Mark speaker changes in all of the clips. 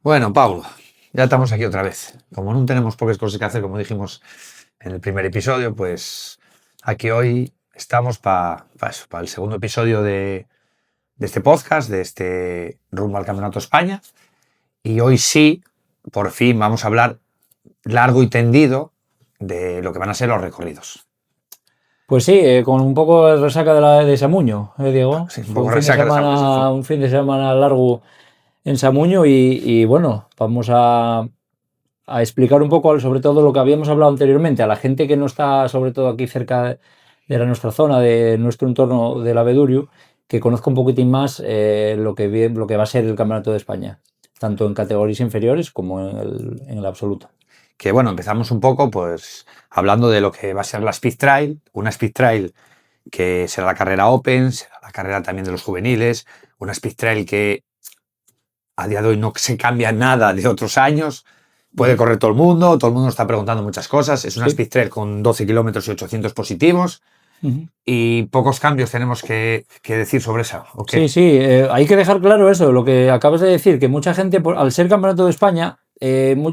Speaker 1: Bueno, Pablo, ya estamos aquí otra vez. Como no tenemos pocas cosas que hacer, como dijimos en el primer episodio, pues aquí hoy estamos para el segundo episodio de este podcast, de este rumbo al Campeonato España. Y hoy sí, por fin, vamos a hablar largo y tendido de lo que van a ser los recorridos.
Speaker 2: Pues sí, con un poco de resaca de Samuño, Diego.
Speaker 1: Sí, un
Speaker 2: Fue
Speaker 1: poco
Speaker 2: un fin de
Speaker 1: resaca de
Speaker 2: semana, un fin de semana largo en Samuño y bueno, vamos a explicar un poco sobre todo lo que habíamos hablado anteriormente a la gente que no está sobre todo aquí cerca de nuestra zona, de nuestro entorno del Abedurio, que conozca un poquitín más lo que va a ser el Campeonato de España, tanto en categorías inferiores como en el absoluto.
Speaker 1: Que bueno, empezamos un poco pues hablando de lo que va a ser la Speed Trail, una Speed Trail que será la carrera Open, será la carrera también de los juveniles, una Speed Trail que a día de hoy no se cambia nada de otros años, puede correr todo el mundo está preguntando muchas cosas, es una Speed Trail con 12 kilómetros y 800 positivos. Y pocos cambios tenemos que decir sobre eso.
Speaker 2: ¿Okay? Sí, hay que dejar claro eso, lo que acabas de decir, que mucha gente, al ser Campeonato de España,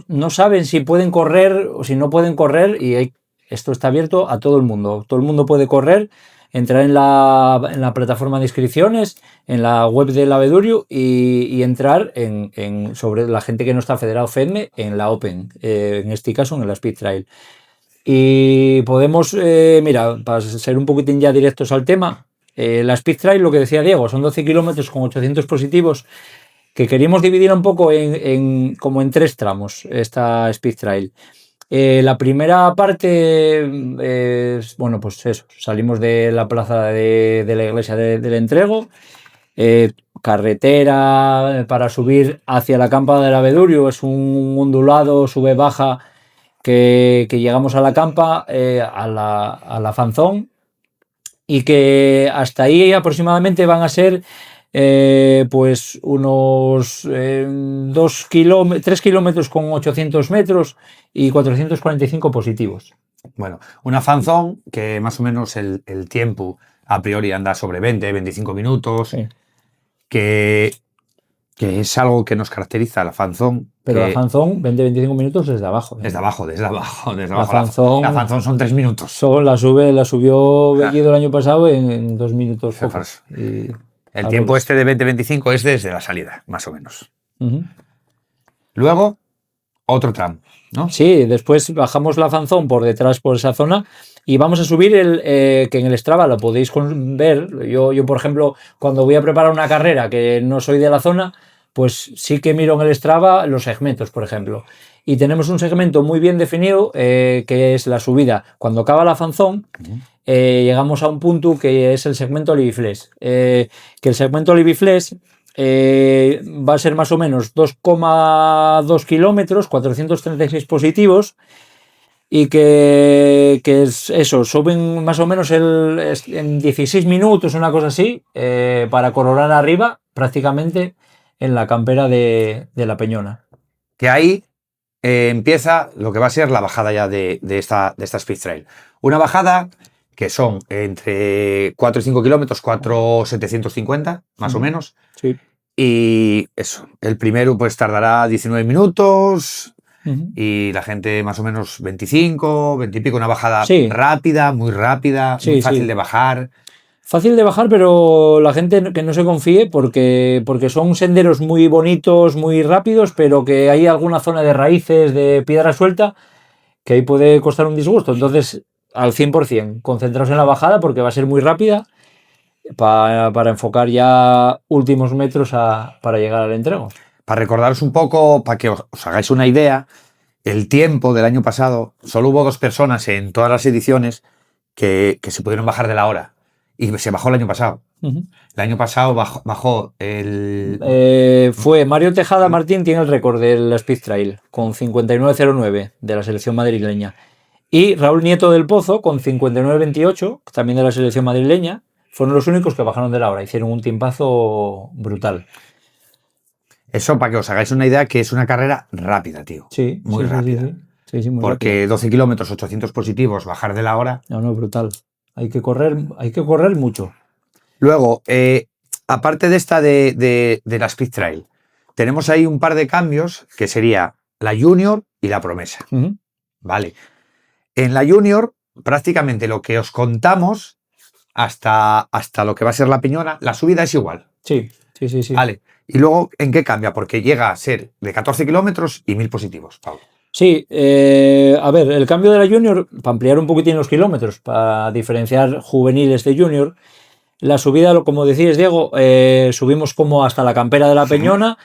Speaker 2: no saben si pueden correr o si no pueden correr, y esto está abierto a todo el mundo. Todo el mundo puede correr, entrar en la plataforma de inscripciones, en la web del Abedurio y entrar sobre la gente que no está federado FEDME en la Open, en este caso en la Speed Trail. Y podemos, mira, para ser un poquitín ya directos al tema, la Speed Trail, lo que decía Diego, son 12 kilómetros con 800 positivos, que queríamos dividir un poco como en tres tramos esta Speed Trail. La primera parte es, bueno, pues eso, salimos de la plaza de la iglesia del Entrego, carretera para subir hacia la campa del Abedurio, es un ondulado, sube-baja, que llegamos a la campa, a la Fanzón, y que hasta ahí aproximadamente van a ser pues unos 3 kilómetros con 800 metros y 445 positivos.
Speaker 1: Bueno, una Fanzón que más o menos el tiempo a priori anda sobre 20-25 minutos, sí. que es algo que nos caracteriza la Fanzón.
Speaker 2: Pero la Fanzón, 20-25 minutos desde abajo.
Speaker 1: Desde abajo.
Speaker 2: La Fanzón
Speaker 1: son 3 minutos.
Speaker 2: La subió Bellido el año pasado en 2 minutos.
Speaker 1: El tiempo este de 20-25 es desde la salida, más o menos. Luego, otro tramo, ¿no?
Speaker 2: Sí, después bajamos la Fanzón por detrás, por esa zona, y vamos a subir que en el Strava lo podéis ver. Yo, por ejemplo, cuando voy a preparar una carrera que no soy de la zona, pues sí que miro en el Strava los segmentos, por ejemplo. Y tenemos un segmento muy bien definido, que es la subida. Cuando acaba la Fanzón, llegamos a un punto que es el segmento Libifles. Que el segmento Libifles va a ser más o menos 2,2 kilómetros, 436 positivos, y que es eso, suben más o menos en 16 minutos, una cosa así, para coronar arriba, prácticamente en la campera de la Peñona.
Speaker 1: Que ahí empieza lo que va a ser la bajada ya de esta Speed Trail. Una bajada que son entre 4 y 5 kilómetros, 4,750 más o menos.
Speaker 2: Sí.
Speaker 1: Y eso, el primero pues tardará 19 minutos y la gente más o menos 25, 20 y pico, una bajada rápida, muy fácil de bajar.
Speaker 2: Fácil de bajar, pero la gente que no se confíe porque son senderos muy bonitos, muy rápidos, pero que hay alguna zona de raíces, de piedra suelta, que ahí puede costar un disgusto. Entonces, al 100%, concentraos en la bajada porque va a ser muy rápida para enfocar ya últimos metros para llegar al entrego.
Speaker 1: Para recordaros un poco, para que os hagáis una idea, el tiempo del año pasado, solo hubo 2 personas en todas las ediciones que se pudieron bajar de la hora. Y se bajó el año pasado. El año pasado bajó
Speaker 2: fue Mario Tejada Martín, tiene el récord del Speed Trail, con 59.09 de la selección madrileña. Y Raúl Nieto del Pozo, con 59.28, también de la selección madrileña. Fueron los únicos que bajaron de la hora. Hicieron un tiempazo brutal.
Speaker 1: Eso para que os hagáis una idea, que es una carrera rápida, tío.
Speaker 2: Sí,
Speaker 1: muy rápida.
Speaker 2: Sí, muy
Speaker 1: porque rápida. 12 kilómetros, 800 positivos, bajar de la hora.
Speaker 2: No, brutal. Hay que correr mucho.
Speaker 1: Luego, aparte de esta de la Speed Trail, tenemos ahí un par de cambios que sería la Junior y la Promesa. Vale. En la Junior, prácticamente lo que os contamos hasta lo que va a ser la Peñona, la subida es igual.
Speaker 2: Sí.
Speaker 1: Vale. Y luego, ¿en qué cambia? Porque llega a ser de 14 kilómetros y 1000 positivos, Pablo.
Speaker 2: Sí, a ver, el cambio de la Junior, para ampliar un poquitín los kilómetros, para diferenciar juveniles de Junior, la subida, como decías, Diego, subimos como hasta la campera de la Peñona,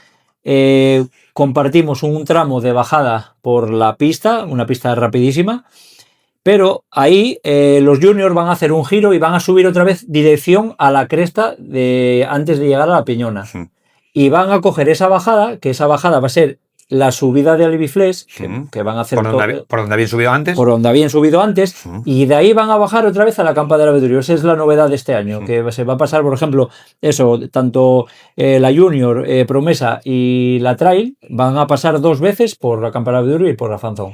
Speaker 2: compartimos un tramo de bajada por la pista, una pista rapidísima, pero ahí los Juniors van a hacer un giro y van a subir otra vez dirección a la cresta antes de llegar a la Peñona. Y van a coger esa bajada, que esa bajada va a ser la subida de Alibiflés, que van a hacer
Speaker 1: por donde habían subido antes.
Speaker 2: Por donde habían subido antes, y de ahí van a bajar otra vez a la Campa del Abedurio. Esa es la novedad de este año, que se va a pasar, por ejemplo, eso, tanto la Junior, Promesa y la Trail van a pasar 2 veces por la Campa del Abedurio y por la Fanzón.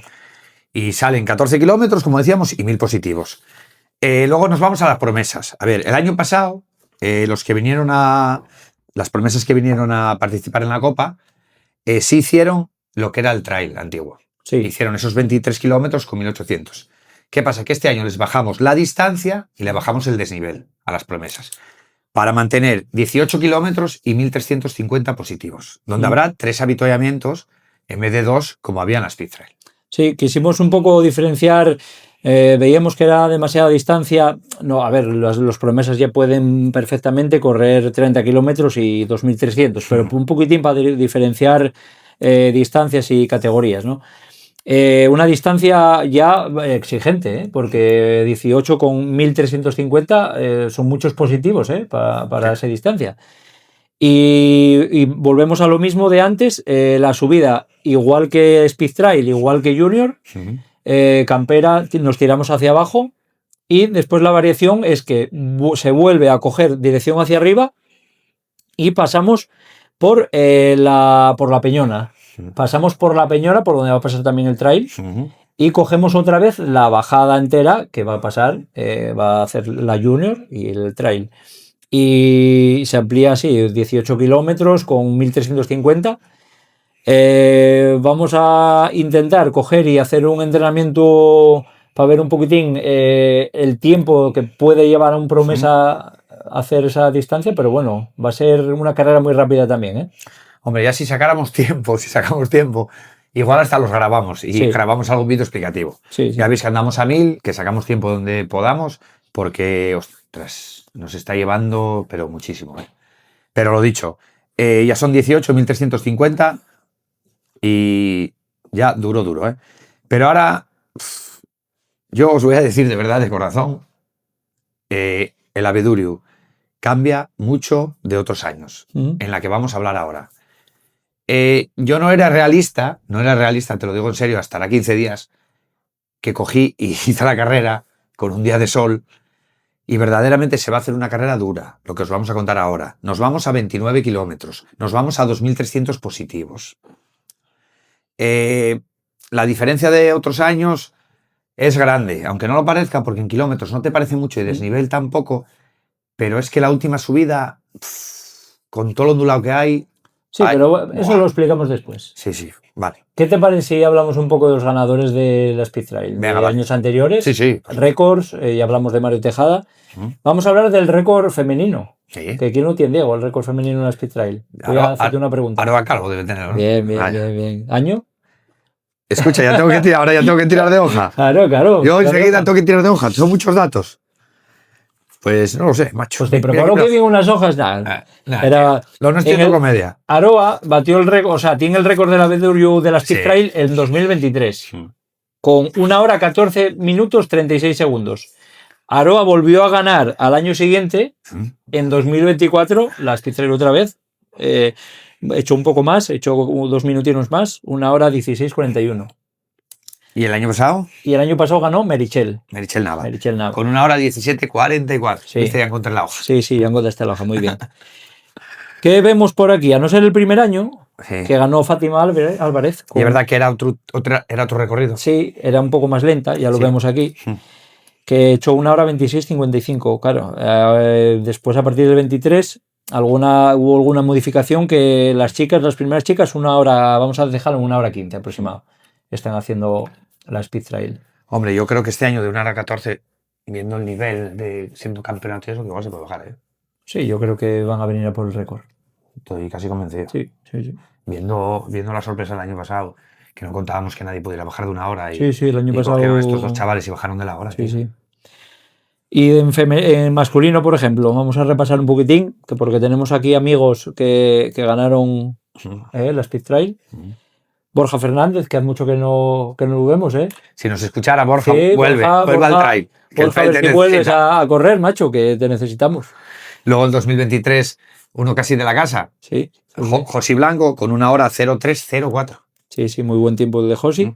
Speaker 1: Y salen 14 kilómetros, como decíamos, y 1000 positivos. Luego nos vamos a las promesas. A ver, el año pasado, las promesas que vinieron a participar en la Copa, sí hicieron lo que era el trail antiguo.
Speaker 2: Sí.
Speaker 1: Hicieron esos 23 kilómetros con 1800. ¿Qué pasa? Que este año les bajamos la distancia y le bajamos el desnivel a las promesas para mantener 18 kilómetros y 1350 positivos, donde habrá 3 avituallamientos en vez de 2 como había en la Speed Trail.
Speaker 2: Sí, quisimos un poco diferenciar. Veíamos que era demasiada distancia. No, a ver, los promesas ya pueden perfectamente correr 30 kilómetros y 2300, pero un poquitín para diferenciar distancias y categorías, ¿no? Una distancia ya exigente, porque 18 con 1350 son muchos positivos para esa distancia. Y volvemos a lo mismo de antes, la subida, igual que Speed Trail, igual que Junior, campera, nos tiramos hacia abajo y después la variación es que se vuelve a coger dirección hacia arriba y pasamos por la Peñona. Pasamos por la Peñona, por donde va a pasar también el trail, y cogemos otra vez la bajada entera que va a pasar, va a hacer la Junior y el trail. Y se amplía así, 18 kilómetros con 1350. Vamos a intentar coger y hacer un entrenamiento para ver un poquitín el tiempo que puede llevar a un promesa hacer esa distancia, pero bueno, va a ser una carrera muy rápida también,
Speaker 1: Hombre, ya si sacamos tiempo, igual hasta los grabamos y grabamos algún vídeo explicativo. Ya veis que andamos a 1000, que sacamos tiempo donde podamos, porque, ostras, nos está llevando, pero muchísimo. Pero lo dicho, ya son 18, 1350 y ya duro. Pero ahora, yo os voy a decir de verdad, de corazón, el Abedurio cambia mucho de otros años, en la que vamos a hablar ahora. Yo no era realista, te lo digo en serio, hasta ahora 15 días, que cogí y hice la carrera con un día de sol y verdaderamente se va a hacer una carrera dura, lo que os vamos a contar ahora. Nos vamos a 29 kilómetros, nos vamos a 2300 positivos. La diferencia de otros años es grande, aunque no lo parezca, porque en kilómetros no te parece mucho y desnivel tampoco, pero es que la última subida, con todo lo ondulado que hay...
Speaker 2: Sí, pero eso lo explicamos después.
Speaker 1: Sí, vale.
Speaker 2: ¿Qué te parece si hablamos un poco de los ganadores de la Speed Trail?
Speaker 1: Venga,
Speaker 2: de años anteriores.
Speaker 1: Sí.
Speaker 2: Récords, ya hablamos de Mario Tejada. Vamos a hablar del récord femenino.
Speaker 1: Sí.
Speaker 2: Que quién lo tiene, Diego, el récord femenino en la Speed Trail. Voy a hacerte una pregunta.
Speaker 1: Aroa Calvo debe tener, ¿no?
Speaker 2: Bien. ¿Año?
Speaker 1: Escucha, ahora ya tengo que tirar de hoja.
Speaker 2: Claro.
Speaker 1: Yo enseguida tengo que tirar de hoja, son muchos datos. Pues no lo sé, macho.
Speaker 2: Pues te preparo que vienen unas hojas.
Speaker 1: Lo nuestro es comedia.
Speaker 2: Aroa batió el récord, o sea, tiene el récord de la Abedurio de la Speed Trail en 2023. Con 1 hora 14 minutos 36 segundos. Aroa volvió a ganar al año siguiente, en 2024, la Speed Trail otra vez. Echó un poco más, echó 2 minutinos más, 1 hora 16:41.
Speaker 1: ¿Y el año pasado?
Speaker 2: Y el año pasado ganó Merichel
Speaker 1: Nava.
Speaker 2: Con
Speaker 1: 1 hora 17:44.
Speaker 2: Sí.
Speaker 1: Viste, ya encontré la hoja.
Speaker 2: Sí, ya encontraste la hoja, muy bien. ¿Qué vemos por aquí? A no ser el primer año, que ganó Fátima Álvarez.
Speaker 1: Y es verdad que era otro recorrido.
Speaker 2: Sí, era un poco más lenta, ya lo vemos aquí. Que echó 1 hora 26:55. Claro, después a partir del 23 hubo alguna modificación que las primeras chicas, vamos a dejarlo en 1 hora 15 aproximado, están haciendo la Speed Trail.
Speaker 1: Hombre, yo creo que este año de 1 hora 14, viendo el nivel de siendo campeonato y eso, que igual se puede bajar, ¿eh?
Speaker 2: Sí, yo creo que van a venir a por el récord.
Speaker 1: Estoy casi convencido.
Speaker 2: Sí.
Speaker 1: Viendo la sorpresa del año pasado, que no contábamos que nadie pudiera bajar de 1 hora.
Speaker 2: Sí, el año pasado.
Speaker 1: Cogieron estos 2 chavales y bajaron de la hora.
Speaker 2: Sí. Y en masculino, por ejemplo, vamos a repasar un poquitín, porque tenemos aquí amigos que ganaron la Speed Trail. Borja Fernández, que hace mucho que no lo vemos, ¿eh?
Speaker 1: Si nos escuchara Borja,
Speaker 2: sí,
Speaker 1: vuelve al trail.
Speaker 2: Borja, a ver si vuelves a correr, macho, que te necesitamos.
Speaker 1: Luego el 2023, uno casi de la casa.
Speaker 2: Sí.
Speaker 1: Josi Blanco con 1 hora 0304.
Speaker 2: Sí, muy buen tiempo el de Josi.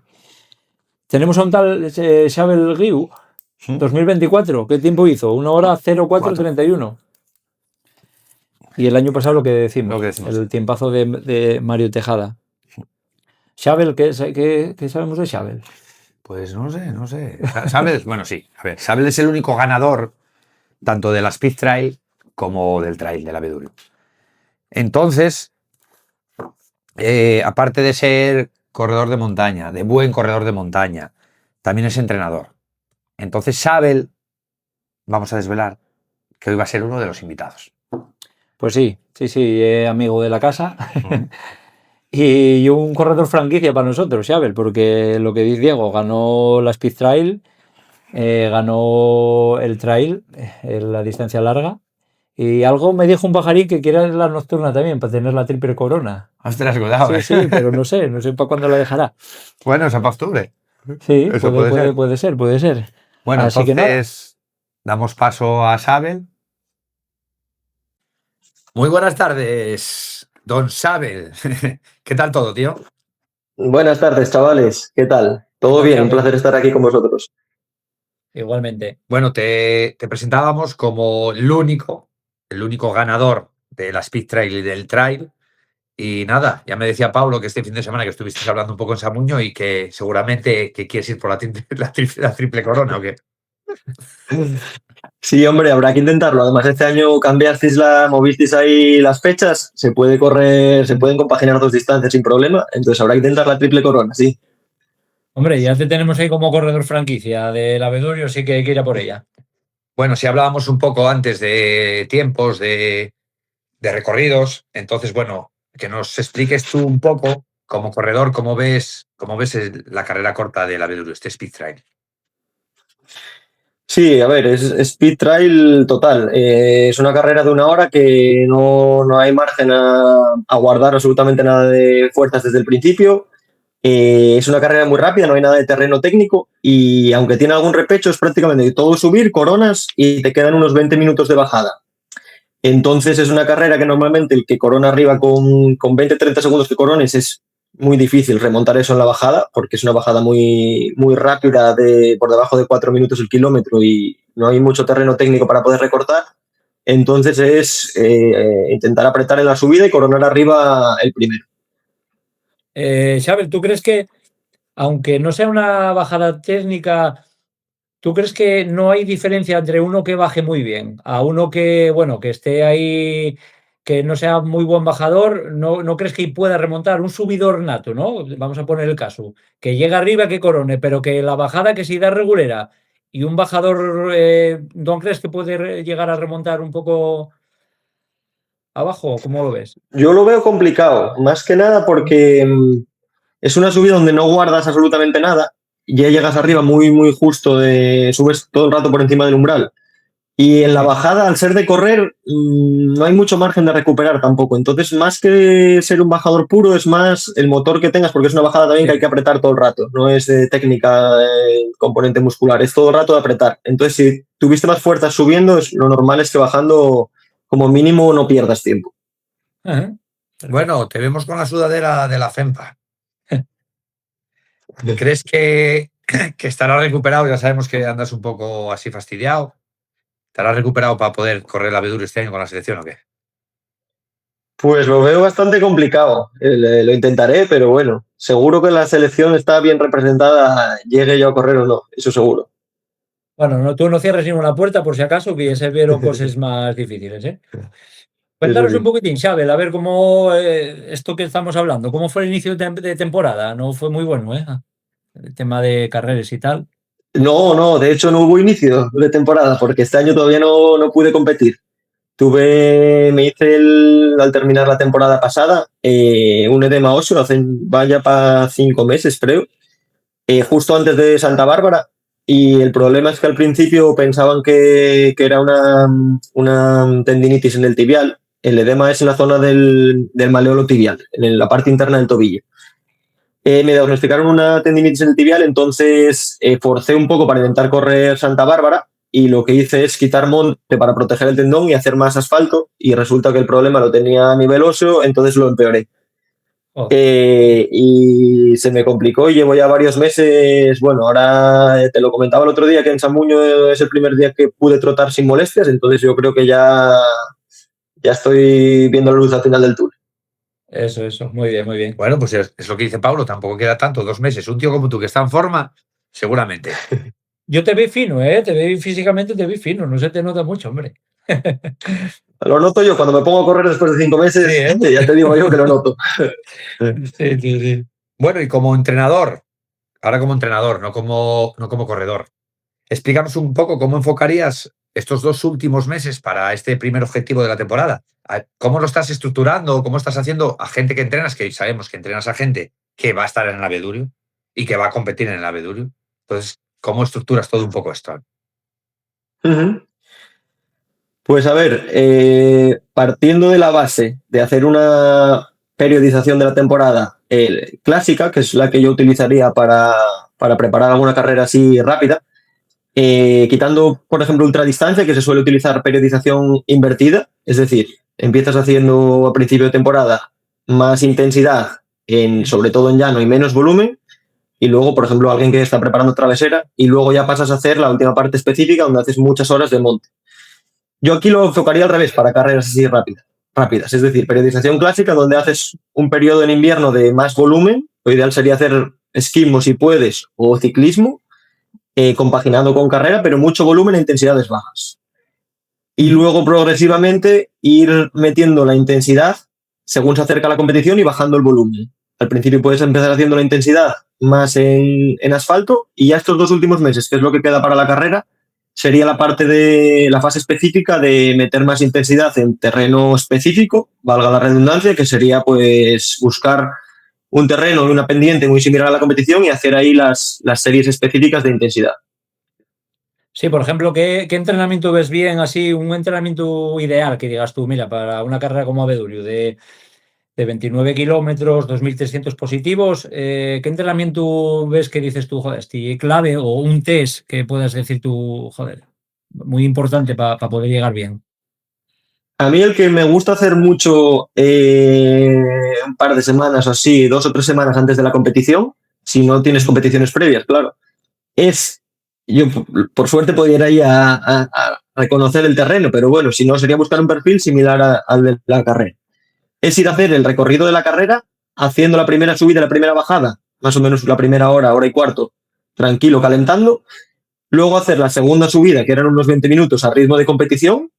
Speaker 2: Tenemos a un tal Xabel Guiu, 2024. ¿Qué tiempo hizo? 1 hora 0431. Y el año pasado lo que decimos. El tiempazo de Mario Tejada. Xabel, ¿qué sabemos de Xabel?
Speaker 1: Pues no sé. ¿Sabes? Bueno, sí. A ver, Xabel es el único ganador tanto de la Speed Trail como del Trail de la Bedurio. Entonces, aparte de ser corredor de montaña, de buen corredor de montaña, también es entrenador. Entonces, Xabel, vamos a desvelar que hoy va a ser uno de los invitados.
Speaker 2: Pues sí, amigo de la casa. Y un corredor franquicia para nosotros, Xabel, porque lo que dice Diego, ganó la Speed Trail, ganó el Trail, la distancia larga, y algo me dijo un pajarín que quiere la nocturna también, para tener la triple corona.
Speaker 1: Ostras, cuidado.
Speaker 2: Sí, pero no sé para cuándo la dejará.
Speaker 1: Bueno, esa para octubre.
Speaker 2: Sí, puede ser.
Speaker 1: Bueno, así entonces damos paso a Xabel. Muy buenas tardes, don Xabel. ¿Qué tal todo, tío?
Speaker 3: Buenas tardes, chavales. ¿Qué tal? Todo bien, un placer estar aquí con vosotros.
Speaker 2: Igualmente.
Speaker 1: Bueno, te presentábamos como el único ganador de la Speed Trail y del Trail. Y nada, ya me decía Pablo que este fin de semana que estuviste hablando un poco en Samuño y que seguramente que quieres ir por la triple corona, ¿o qué?
Speaker 3: Sí, hombre, habrá que intentarlo. Además, este año movisteis ahí las fechas, se pueden compaginar 2 distancias sin problema, entonces habrá que intentar la triple corona, sí.
Speaker 2: Hombre, ya te tenemos ahí como corredor franquicia de la Bedurio, sí que hay que ir a por ella.
Speaker 1: Bueno, si hablábamos un poco antes de tiempos, de recorridos, entonces, bueno, que nos expliques tú un poco, como corredor, cómo ves la carrera corta de la Bedurio, este Speed Trail.
Speaker 3: Sí, a ver, es Speed Trail total. Es una carrera de 1 hora que no hay margen a guardar absolutamente nada de fuerzas desde el principio. Es una carrera muy rápida, no hay nada de terreno técnico y aunque tiene algún repecho es prácticamente todo subir, coronas y te quedan unos 20 minutos de bajada. Entonces es una carrera que normalmente el que corona arriba con 20-30 segundos que corones es muy difícil remontar eso en la bajada porque es una bajada muy, muy rápida por debajo de 4 minutos el kilómetro y no hay mucho terreno técnico para poder recortar. Entonces es intentar apretar en la subida y coronar arriba el primero.
Speaker 2: Xabel, ¿tú crees que, aunque no sea una bajada técnica, tú crees que no hay diferencia entre uno que baje muy bien a uno que, bueno, que esté ahí, que no sea muy buen bajador? ¿No crees que pueda remontar un subidor nato, no? Vamos a poner el caso, que llega arriba, que corone, pero que la bajada que si da regulera y un bajador, ¿no crees que puede llegar a remontar un poco abajo? ¿Cómo lo ves?
Speaker 3: Yo lo veo complicado, más que nada porque es una subida donde no guardas absolutamente nada, ya llegas arriba muy, muy justo, subes todo el rato por encima del umbral. Y en la bajada, al ser de correr, no hay mucho margen de recuperar tampoco. Entonces, más que ser un bajador puro, es más el motor que tengas, porque es una bajada también que hay que apretar todo el rato. No es de técnica, componente muscular, es todo el rato de apretar. Entonces, si tuviste más fuerzas subiendo, lo normal es que bajando, como mínimo, no pierdas tiempo.
Speaker 1: Bueno, te vemos con la sudadera de la FEMPA. ¿Crees que estará recuperado? Ya sabemos que andas un poco así fastidiado. ¿Estarás recuperado para poder correr la Bedurio este año con la selección o qué?
Speaker 3: Pues lo veo bastante complicado. Lo intentaré, pero bueno, seguro que la selección está bien representada, llegue yo a correr o no, eso seguro.
Speaker 2: Bueno, tú no cierres ninguna puerta por si acaso, que se vieron cosas más difíciles, ¿eh? Cuéntanos
Speaker 3: sí.
Speaker 2: un poquitín, Xavi, a ver cómo esto que estamos hablando, cómo fue el inicio de temporada. No fue muy bueno, ¿eh? El tema de carreras y tal.
Speaker 3: No, de hecho no hubo inicio de temporada porque este año todavía no pude competir. Me hice al terminar la temporada pasada un edema óseo, vaya para 5 meses creo, justo antes de Santa Bárbara. Y el problema es que al principio pensaban que era una tendinitis en el tibial. El edema es en la zona del maleolo tibial, en la parte interna del tobillo. Me diagnosticaron una tendinitis en el tibial, entonces forcé un poco para intentar correr Santa Bárbara y lo que hice es quitar monte para proteger el tendón y hacer más asfalto y resulta que el problema lo tenía a nivel óseo, entonces lo empeoré.
Speaker 2: Joder.
Speaker 3: Y se me complicó y llevo ya varios meses. Bueno, ahora te lo comentaba el otro día que en San Muño es el primer día que pude trotar sin molestias, entonces yo creo que ya estoy viendo la luz al final del túnel.
Speaker 2: Eso, muy bien, muy bien.
Speaker 1: Bueno, pues es lo que dice Pablo, tampoco queda tanto, 2 meses. Un tío como tú que está en forma, seguramente.
Speaker 2: Yo te vi fino, ¿eh? Te vi físicamente, te vi fino, no se te nota mucho, hombre.
Speaker 3: Lo noto yo cuando me pongo a correr después de 5 meses,
Speaker 2: Sí, ¿eh?
Speaker 3: ya te digo yo que lo noto.
Speaker 2: Sí.
Speaker 1: Bueno, y como entrenador, ahora como entrenador, no como corredor, explícanos un poco cómo enfocarías estos 2 últimos meses para este primer objetivo de la temporada. ¿Cómo lo estás estructurando? ¿Cómo estás haciendo a gente que entrenas? Que sabemos que entrenas a gente que va a estar en el Abedurio y que va a competir en el Abedurio. Entonces, ¿cómo estructuras todo un poco esto?
Speaker 3: Uh-huh. Pues a ver, partiendo de la base de hacer una periodización de la temporada clásica, que es la que yo utilizaría para preparar alguna carrera así rápida, quitando, por ejemplo, ultradistancia, que se suele utilizar periodización invertida, es decir, empiezas haciendo a principio de temporada más intensidad, sobre todo en llano y menos volumen, y luego, por ejemplo, alguien que está preparando travesera, y luego ya pasas a hacer la última parte específica donde haces muchas horas de monte. Yo aquí lo enfocaría al revés para carreras así rápidas, es decir, periodización clásica donde haces un periodo en invierno de más volumen, lo ideal sería hacer esquimo si puedes o ciclismo, compaginando con carrera, pero mucho volumen e intensidades bajas. Y luego progresivamente ir metiendo la intensidad según se acerca la competición y bajando el volumen. Al principio puedes empezar haciendo la intensidad más en asfalto y ya estos 2 últimos meses, que es lo que queda para la carrera, sería la parte de la fase específica de meter más intensidad en terreno específico, valga la redundancia, que sería pues buscar un terreno y una pendiente muy similar a la competición y hacer ahí las series específicas de intensidad.
Speaker 2: Sí, por ejemplo, ¿qué entrenamiento ves bien, así, un entrenamiento ideal que digas tú, mira, para una carrera como Abedurio de 29 kilómetros, 2.300 positivos, ¿qué entrenamiento ves que dices tú, joder, este clave o un test que puedas decir tú, joder, muy importante para poder llegar bien?
Speaker 3: A mí el que me gusta hacer mucho un par de semanas o así, 2 o 3 semanas antes de la competición, si no tienes competiciones previas, claro, es, yo por suerte podría ir ahí a reconocer el terreno, pero bueno, si no sería buscar un perfil similar al de la carrera. Es ir a hacer el recorrido de la carrera haciendo la primera subida y la primera bajada, más o menos la primera hora y cuarto, tranquilo, calentando. Luego hacer la segunda subida, que eran unos 20 minutos a ritmo de competición.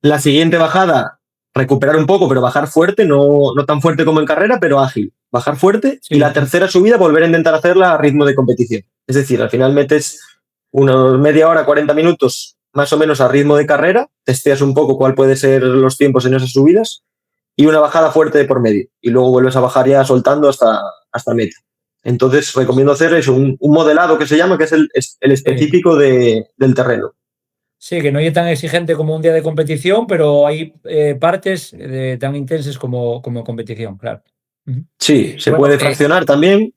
Speaker 3: La siguiente bajada, recuperar un poco, pero bajar fuerte, no tan fuerte como en carrera, pero ágil. Bajar fuerte.
Speaker 2: Sí.
Speaker 3: Y la tercera subida, volver a intentar hacerla a ritmo de competición. Es decir, al final metes unos media hora, 40 minutos más o menos a ritmo de carrera, testeas un poco cuál puede ser los tiempos en esas subidas y una bajada fuerte de por medio. Y luego vuelves a bajar ya soltando hasta meta. Entonces recomiendo hacer eso, un modelado que se llama, que es el específico del terreno.
Speaker 2: Sí, que no es tan exigente como un día de competición, pero hay partes tan intensas como competición, claro.
Speaker 3: Sí, se
Speaker 2: Bueno,
Speaker 3: puede fraccionar también.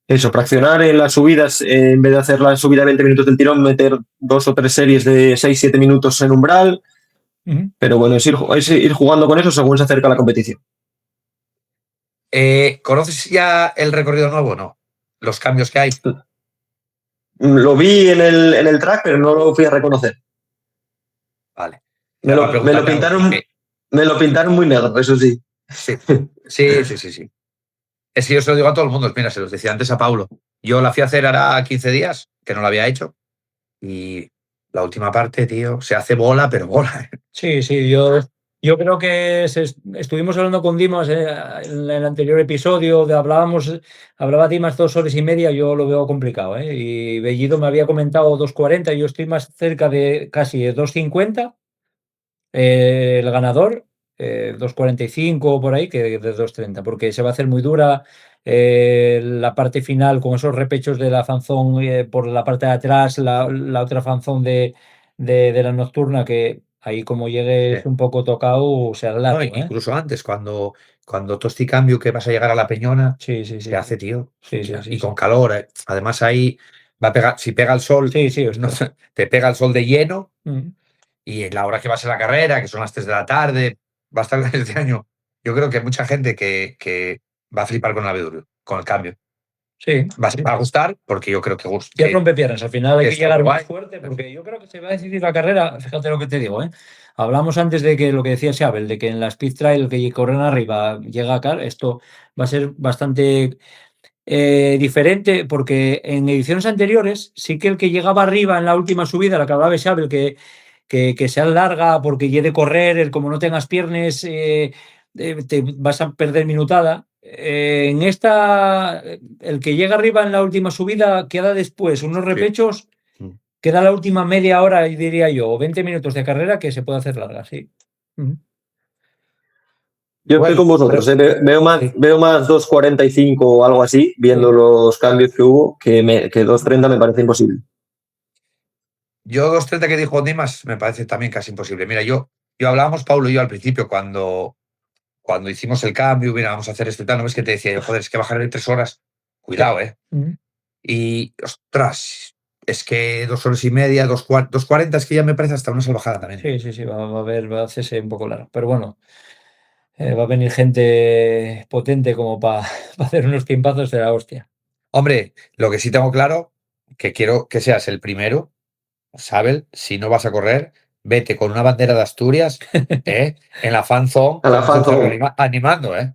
Speaker 3: Eso, fraccionar en las subidas, en vez de hacer la subida de 20 minutos del tirón, meter 2 o 3 series de 6-7 minutos en umbral. Pero bueno, es ir jugando con eso según se acerca la competición.
Speaker 1: ¿Conoces ya el recorrido nuevo o no? Los cambios que hay.
Speaker 3: Lo vi en el track, pero no lo fui a reconocer.
Speaker 1: Vale.
Speaker 3: Me lo pintaron muy negro, eso sí.
Speaker 1: Sí. Es que yo se lo digo a todo el mundo. Mira, se los decía antes a Paulo. Yo la fui a hacer hará 15 días, que no la había hecho. Y la última parte, tío, se hace bola, pero bola.
Speaker 2: Sí, sí, yo creo que estuvimos hablando con Dimas en el anterior episodio, hablaba Dimas 2 horas y media, yo lo veo complicado, ¿eh? Y Bellido me había comentado 2:40, yo estoy más cerca de casi 2:50, el ganador, 2:45 por ahí, que de 2:30, porque se va a hacer muy dura la parte final con esos repechos de la fanzón por la parte de atrás, la otra fanzón de la nocturna, que ahí como llegues
Speaker 1: Sí.
Speaker 2: un poco tocado, se
Speaker 1: No,
Speaker 2: adelata, ¿eh?
Speaker 1: incluso antes, cuando tosti cambio que vas a llegar a la Peñona,
Speaker 2: Sí, sí, sí.
Speaker 1: se hace, tío.
Speaker 2: Sí,
Speaker 1: Hostia,
Speaker 2: sí, sí,
Speaker 1: y con
Speaker 2: sí.
Speaker 1: calor. Además ahí va a pegar, si pega el sol,
Speaker 2: Sí, sí,
Speaker 1: no,
Speaker 2: ostras.
Speaker 1: te pega el sol de lleno
Speaker 2: Mm.
Speaker 1: y en la hora que vas a la carrera, que son las 3 de la tarde, va a estar este año. Yo creo que hay mucha gente que va a flipar con el Abedurio, con el cambio.
Speaker 2: Sí,
Speaker 1: Va
Speaker 2: sí.
Speaker 1: a gustar porque yo creo
Speaker 2: Ya rompe piernas, al final hay que
Speaker 1: está
Speaker 2: llegar
Speaker 1: muy
Speaker 2: más
Speaker 1: guay.
Speaker 2: fuerte, porque yo creo que se va a decidir la carrera, fíjate lo que te digo, ¿eh? Hablamos antes de que lo que decía Xabel, de que en la Speed Trail que corren arriba llega acá, esto va a ser bastante diferente, porque en ediciones anteriores sí que el que llegaba arriba en la última subida, la que hablaba Xabel, que sea larga porque llegue a correr, como no tengas piernas, te vas a perder minutada. En esta, el que llega arriba en la última subida queda después unos repechos,
Speaker 1: Mm.
Speaker 2: queda la última media hora, diría yo, o 20 minutos de carrera que se puede hacer larga, sí.
Speaker 3: Yo estoy
Speaker 1: Bueno,
Speaker 3: con vosotros, ¿eh? Veo más 2:45 o algo así, viendo los cambios que hubo, que 2:30 me parece imposible.
Speaker 1: yo 2:30 que dijo Dimas me parece también casi imposible. Mira, yo hablábamos, Paulo y yo, al principio, cuando hicimos el cambio, mira, vamos a hacer esto y tal, ¿no ves que te decía yo, joder, es que bajar en 3 horas? Cuidado, ¿eh? Y, ostras, es que 2 horas y media, 2:40, es que ya me parece hasta una salvajada también.
Speaker 2: Sí, sí, sí, va a hacerse un poco largo. Pero bueno, va a venir gente potente como para hacer unos tiempazos de la hostia.
Speaker 1: Hombre, lo que sí tengo claro, que quiero que seas el primero, Sabel, si no vas a correr, vete con una bandera de Asturias, en la fan zone,
Speaker 3: A la
Speaker 1: con nosotros
Speaker 3: fanzone.
Speaker 1: animando, ¿eh?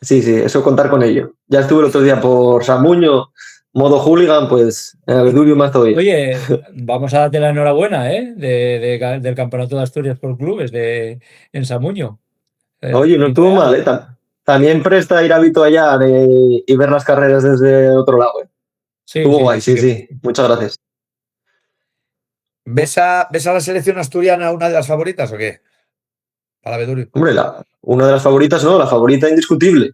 Speaker 3: Sí, sí, eso contar con ello. Ya estuve el otro día por Samuño, modo hooligan, pues en Abedurio más todavía.
Speaker 2: Oye, vamos a darte la enhorabuena, ¿eh? Del Campeonato de Asturias por clubes en Samuño.
Speaker 3: Oye, no estuvo mal, ¿eh? También presta ir a Vito allá y ver las carreras desde otro lado, ¿eh?
Speaker 2: Sí,
Speaker 3: Estuvo
Speaker 2: sí,
Speaker 3: guay,
Speaker 2: sí, sí
Speaker 3: sí,
Speaker 2: que
Speaker 3: sí. Muchas gracias.
Speaker 1: ¿Ves a la selección asturiana una de las favoritas o qué? Para Bedurio.
Speaker 3: Hombre, una de las favoritas, no, la favorita indiscutible.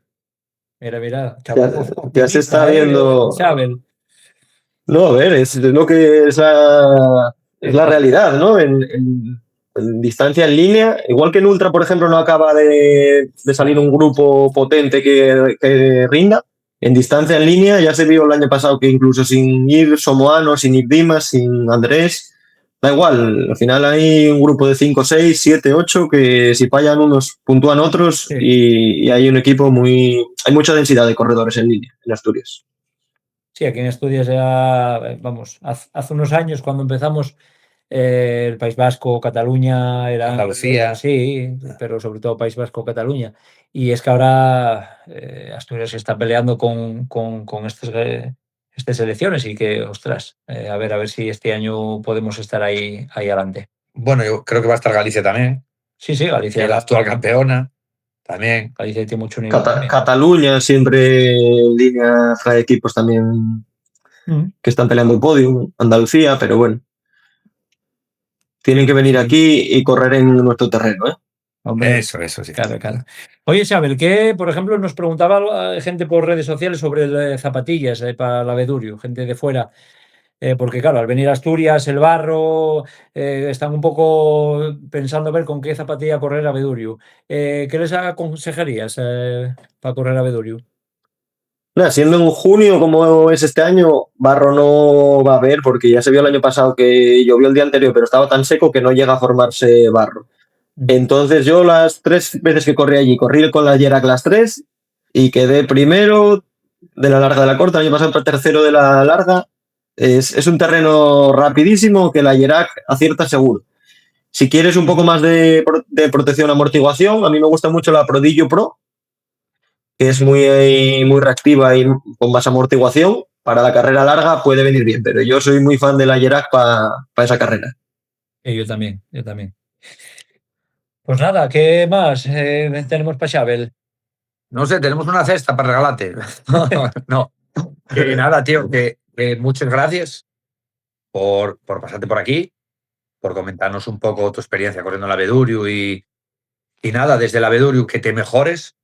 Speaker 2: mira,
Speaker 3: Ya,
Speaker 2: chaval,
Speaker 3: ya se está
Speaker 2: optimista, ¿eh?
Speaker 3: viendo.
Speaker 2: Xabel.
Speaker 3: No, a ver, es lo que es la realidad, ¿no? En distancia en línea, igual que en Ultra, por ejemplo, no acaba de salir un grupo potente que rinda. En distancia en línea ya se vio el año pasado que incluso sin ir Somoano, sin ir Dimas, sin Andrés, da igual. Al final hay un grupo de 5, 6, 7, 8 que si fallan unos, puntúan otros
Speaker 2: Sí.
Speaker 3: y hay un equipo hay mucha densidad de corredores en línea en Asturias.
Speaker 2: Sí, aquí en Asturias ya, vamos, hace unos años cuando empezamos, el País Vasco, Cataluña,
Speaker 1: Andalucía.
Speaker 2: sí, pero sobre todo País Vasco, Cataluña. Y es que ahora Asturias se está peleando con estas elecciones y que, ostras, a ver si este año podemos estar ahí adelante.
Speaker 1: Bueno, yo creo que va a estar Galicia también,
Speaker 2: Sí, sí,
Speaker 1: que
Speaker 2: Galicia,
Speaker 1: es la actual campeona, también.
Speaker 2: Galicia tiene mucho nivel también.
Speaker 3: Cataluña siempre en línea trae equipos también que están peleando el podio, Andalucía, pero bueno. Tienen que venir aquí y correr en nuestro terreno, ¿eh?
Speaker 2: Hombre,
Speaker 1: Eso, sí.
Speaker 2: claro. Oye, Xabel, que por ejemplo nos preguntaba gente por redes sociales sobre zapatillas para el Abedurio, gente de fuera, porque claro, al venir a Asturias, el barro, están un poco pensando a ver con qué zapatilla correr a Abedurio. ¿Qué les aconsejarías para correr a Abedurio?
Speaker 3: Nada, siendo en junio como es este año, barro no va a haber porque ya se vio el año pasado que llovió el día anterior, pero estaba tan seco que no llega a formarse barro. Entonces yo las 3 veces que corrí allí, corrí con la Yerac las 3 y quedé primero de la larga de la corta, el año pasado tercero de la larga. Es un terreno rapidísimo que la Yerac acierta seguro. Si quieres un poco más de protección amortiguación, a mí me gusta mucho la Prodillo Pro, que es muy reactiva y con más amortiguación. para la carrera larga puede venir bien, pero yo soy muy fan de la Yerac para esa carrera.
Speaker 2: Yo también, yo también. Pues nada, ¿qué más tenemos para Xabel?
Speaker 1: No sé, tenemos una cesta para regalarte. No. Que nada, tío, que muchas gracias por pasarte por aquí, por comentarnos un poco tu experiencia corriendo la Beduriu y nada, desde la Beduriu que te mejores,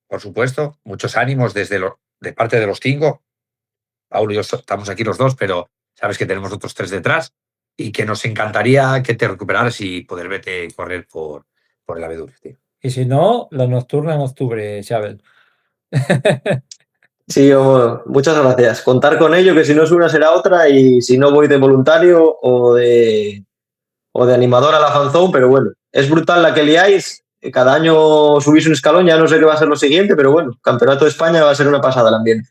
Speaker 1: por supuesto, muchos ánimos de parte de los 5. Paulo y yo estamos aquí los 2, pero sabes que tenemos otros 3 detrás y que nos encantaría que te recuperaras y poder verte correr por el Beduriu, tío.
Speaker 2: Y si no, la nocturna en octubre, Xabel.
Speaker 3: Sí, muchas gracias. Contar con ello, que si no es una será otra, y si no voy de voluntario o de animador a la fanzone, pero bueno, es brutal la que liáis. Cada año subís un escalón, ya no sé qué va a ser lo siguiente, pero bueno, Campeonato de España va a ser una pasada el ambiente.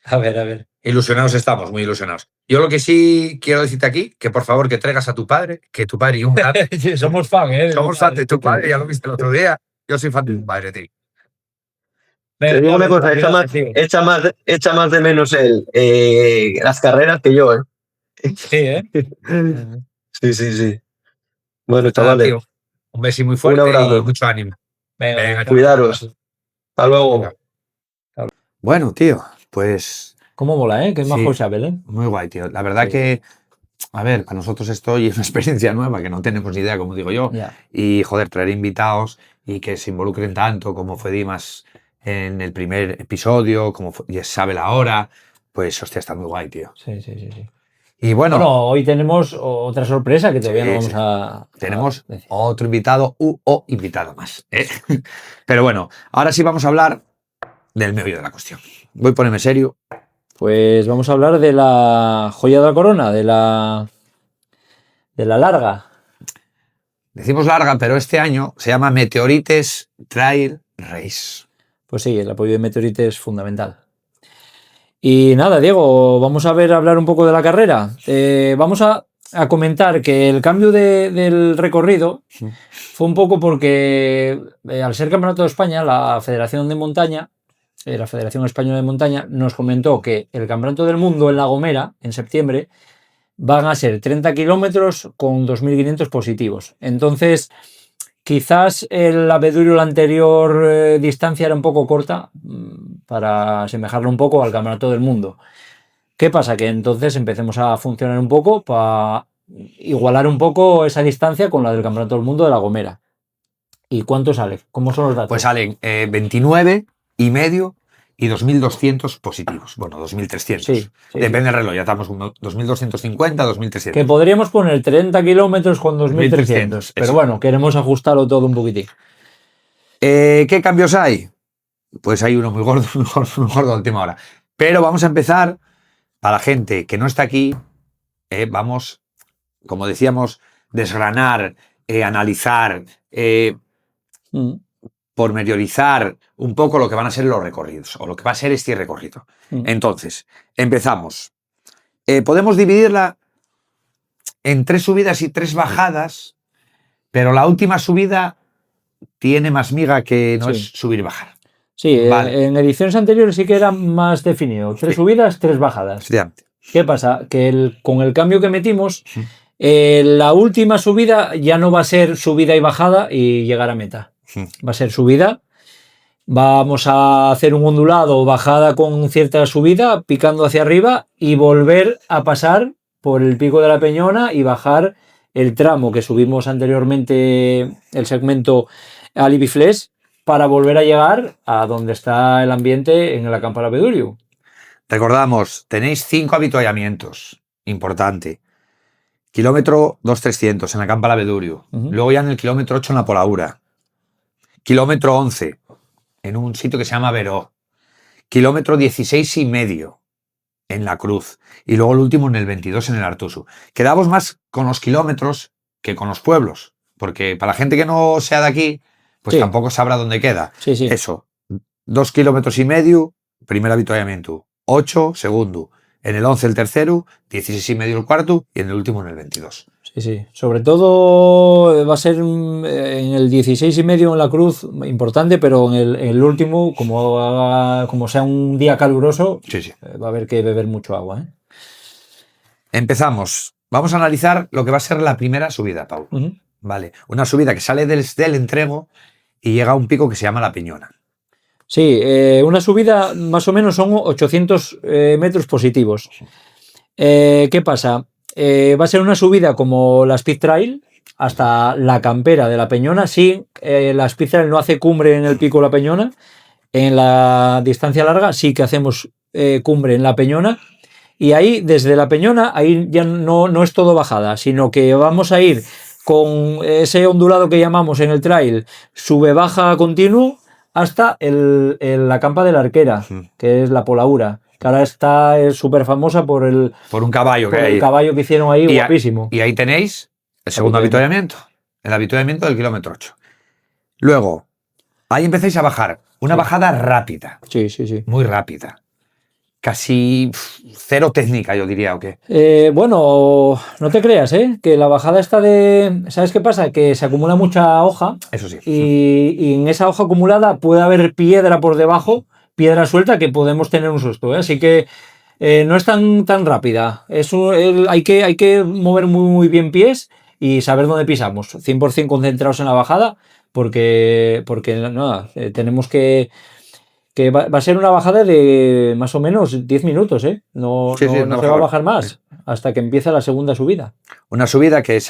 Speaker 2: A ver.
Speaker 1: Ilusionados estamos, muy ilusionados. Yo lo que sí quiero decirte aquí, que por favor que traigas a tu padre, que tu padre y un grande.
Speaker 2: Sí, somos fan, ¿eh?
Speaker 1: Somos fan de tu padre, ya lo viste el otro día. Yo soy fan de tu padre, tío.
Speaker 3: Te digo una cosa, echa más de menos él las carreras que yo, ¿eh?
Speaker 2: Sí, ¿eh?
Speaker 3: Sí. Bueno,
Speaker 1: Nada,
Speaker 3: chavales,
Speaker 1: tío, un beso muy fuerte
Speaker 3: un abrazo.
Speaker 1: y mucho ánimo.
Speaker 2: Venga,
Speaker 3: Cuidaros. Hasta luego.
Speaker 1: Bueno, tío, pues
Speaker 2: ¿Cómo mola, eh? Qué
Speaker 1: Sí.
Speaker 2: majo Xabel, eh.
Speaker 1: muy guay, tío. La verdad
Speaker 2: Sí.
Speaker 1: que, a ver, para nosotros esto y es una experiencia nueva que no tenemos ni idea, como digo yo.
Speaker 2: Ya.
Speaker 1: Y, joder, traer invitados y que se involucren tanto como fue Dimas en el primer episodio, como y sabe la hora, pues, hostia, está muy guay, tío.
Speaker 2: Sí.
Speaker 1: Y bueno,
Speaker 2: Bueno, hoy tenemos otra sorpresa que todavía
Speaker 1: Sí,
Speaker 2: no vamos
Speaker 1: sí.
Speaker 2: a
Speaker 1: tenemos
Speaker 2: decir.
Speaker 1: otro invitado o invitada más, ¿eh? Pero bueno, ahora sí vamos a hablar del meollo de la cuestión. Voy a ponerme serio.
Speaker 2: Pues vamos a hablar de la joya de la corona, de la larga.
Speaker 1: Decimos larga, pero este año se llama Meteorites Trail Race.
Speaker 2: Pues sí, el apoyo de Meteorite es fundamental. Y nada, Diego, vamos a hablar un poco de la carrera. Vamos a comentar que el cambio del recorrido fue un poco porque al ser Campeonato de España, la Federación de Montaña, la Federación Española de Montaña, nos comentó que el Campeonato del Mundo en La Gomera, en septiembre, van a ser 30 kilómetros con 2.500 positivos. Entonces, quizás el Abedurio, la anterior distancia era un poco corta para asemejarlo un poco al Campeonato del Mundo. ¿Qué pasa? Que entonces empecemos a funcionar un poco para igualar un poco esa distancia con la del Campeonato del Mundo de La Gomera. ¿Y cuánto sale? ¿Cómo son los datos?
Speaker 1: Pues salen 29 y medio y 2.200 positivos. Bueno, 2.300.
Speaker 2: Sí.
Speaker 1: Depende del reloj, ya estamos con 2.250, 2.300.
Speaker 2: Que podríamos poner 30 kilómetros con 2.300. Pero
Speaker 1: eso.
Speaker 2: bueno, queremos ajustarlo todo un poquitín.
Speaker 1: ¿Qué cambios hay? Pues hay uno muy gordo, muy gordo a última hora. Pero vamos a empezar, para la gente que no está aquí, vamos, como decíamos, desgranar, analizar, pormeniorizar un poco lo que van a ser los recorridos, o lo que va a ser este recorrido. Entonces, empezamos. Podemos dividirla en 3 subidas y 3 bajadas, pero la última subida tiene más miga que no es subir y bajar.
Speaker 2: Sí,
Speaker 1: Vale.
Speaker 2: En ediciones anteriores sí que era más definido. 3 subidas, 3 bajadas.
Speaker 1: Efectivamente.
Speaker 2: ¿Qué pasa? Que con el cambio que metimos, la última subida ya no va a ser subida y bajada y llegar a meta. Va a ser subida. Vamos a hacer un ondulado, bajada con cierta subida, picando hacia arriba y volver a pasar por el pico de la Peñona y bajar el tramo que subimos anteriormente, el segmento Alibifles, para volver a llegar a donde está el ambiente en la Campa Beduriu.
Speaker 1: Recordamos, tenéis 5 avituallamientos. Importante. Kilómetro 2.300 en la Campa Beduriu. Luego ya en el kilómetro 8 en la Polaura. Kilómetro 11 en un sitio que se llama Veró. Kilómetro 16 y medio en la Cruz. Y luego el último en el 22 en el Artusu. Quedamos más con los kilómetros que con los pueblos. Porque para la gente que no sea de aquí, pues tampoco sabrá dónde queda.
Speaker 2: Sí.
Speaker 1: Eso. 2 kilómetros y medio, primer avituallamiento. 8, segundo. En el 11 el tercero, 16 y medio el cuarto y en el último en el 22.
Speaker 2: Sí, sí. Sobre todo va a ser en el 16,5 en la cruz, importante, pero en el último, como sea un día caluroso,
Speaker 1: Sí, sí.
Speaker 2: va a haber que beber mucho agua, ¿eh?
Speaker 1: Empezamos. Vamos a analizar lo que va a ser la primera subida, Pau.
Speaker 2: Uh-huh.
Speaker 1: Vale. Una subida que sale del entrego y llega a un pico que se llama La Peñona.
Speaker 2: Sí, una subida más o menos son 800 metros positivos. ¿Qué pasa? Va a ser una subida como la Speed Trail hasta la campera de La Peñona. Sí, la Speed Trail no hace cumbre en el pico La Peñona. En la distancia larga sí que hacemos cumbre en La Peñona. Y ahí, desde La Peñona, ahí ya no es todo bajada, sino que vamos a ir con ese ondulado que llamamos en el trail, sube-baja continuo, hasta la campa de la Arquera, que es la Polaura, que ahora está súper famosa por el
Speaker 1: caballo que hay.
Speaker 2: El caballo que hicieron ahí, guapísimo.
Speaker 1: Y ahí tenéis el segundo avituallamiento, el avituallamiento del kilómetro 8. Luego, ahí empezáis a bajar, una bajada rápida.
Speaker 2: Sí, sí, sí.
Speaker 1: Muy rápida. Casi cero técnica, yo diría, ¿o qué?
Speaker 2: Bueno, no te creas, que la bajada está de... ¿Sabes qué pasa? Que se acumula mucha hoja.
Speaker 1: Eso sí.
Speaker 2: Y en esa hoja acumulada puede haber piedra por debajo, piedra suelta, que podemos tener un susto, ¿eh? Así que no es tan rápida. Hay que mover muy, muy bien pies y saber dónde pisamos. 100% concentrados en la bajada, porque nada, tenemos que va a ser una bajada de más o menos 10 minutos, ¿eh? No se va a bajar más hasta que empiece la segunda subida.
Speaker 1: Una subida que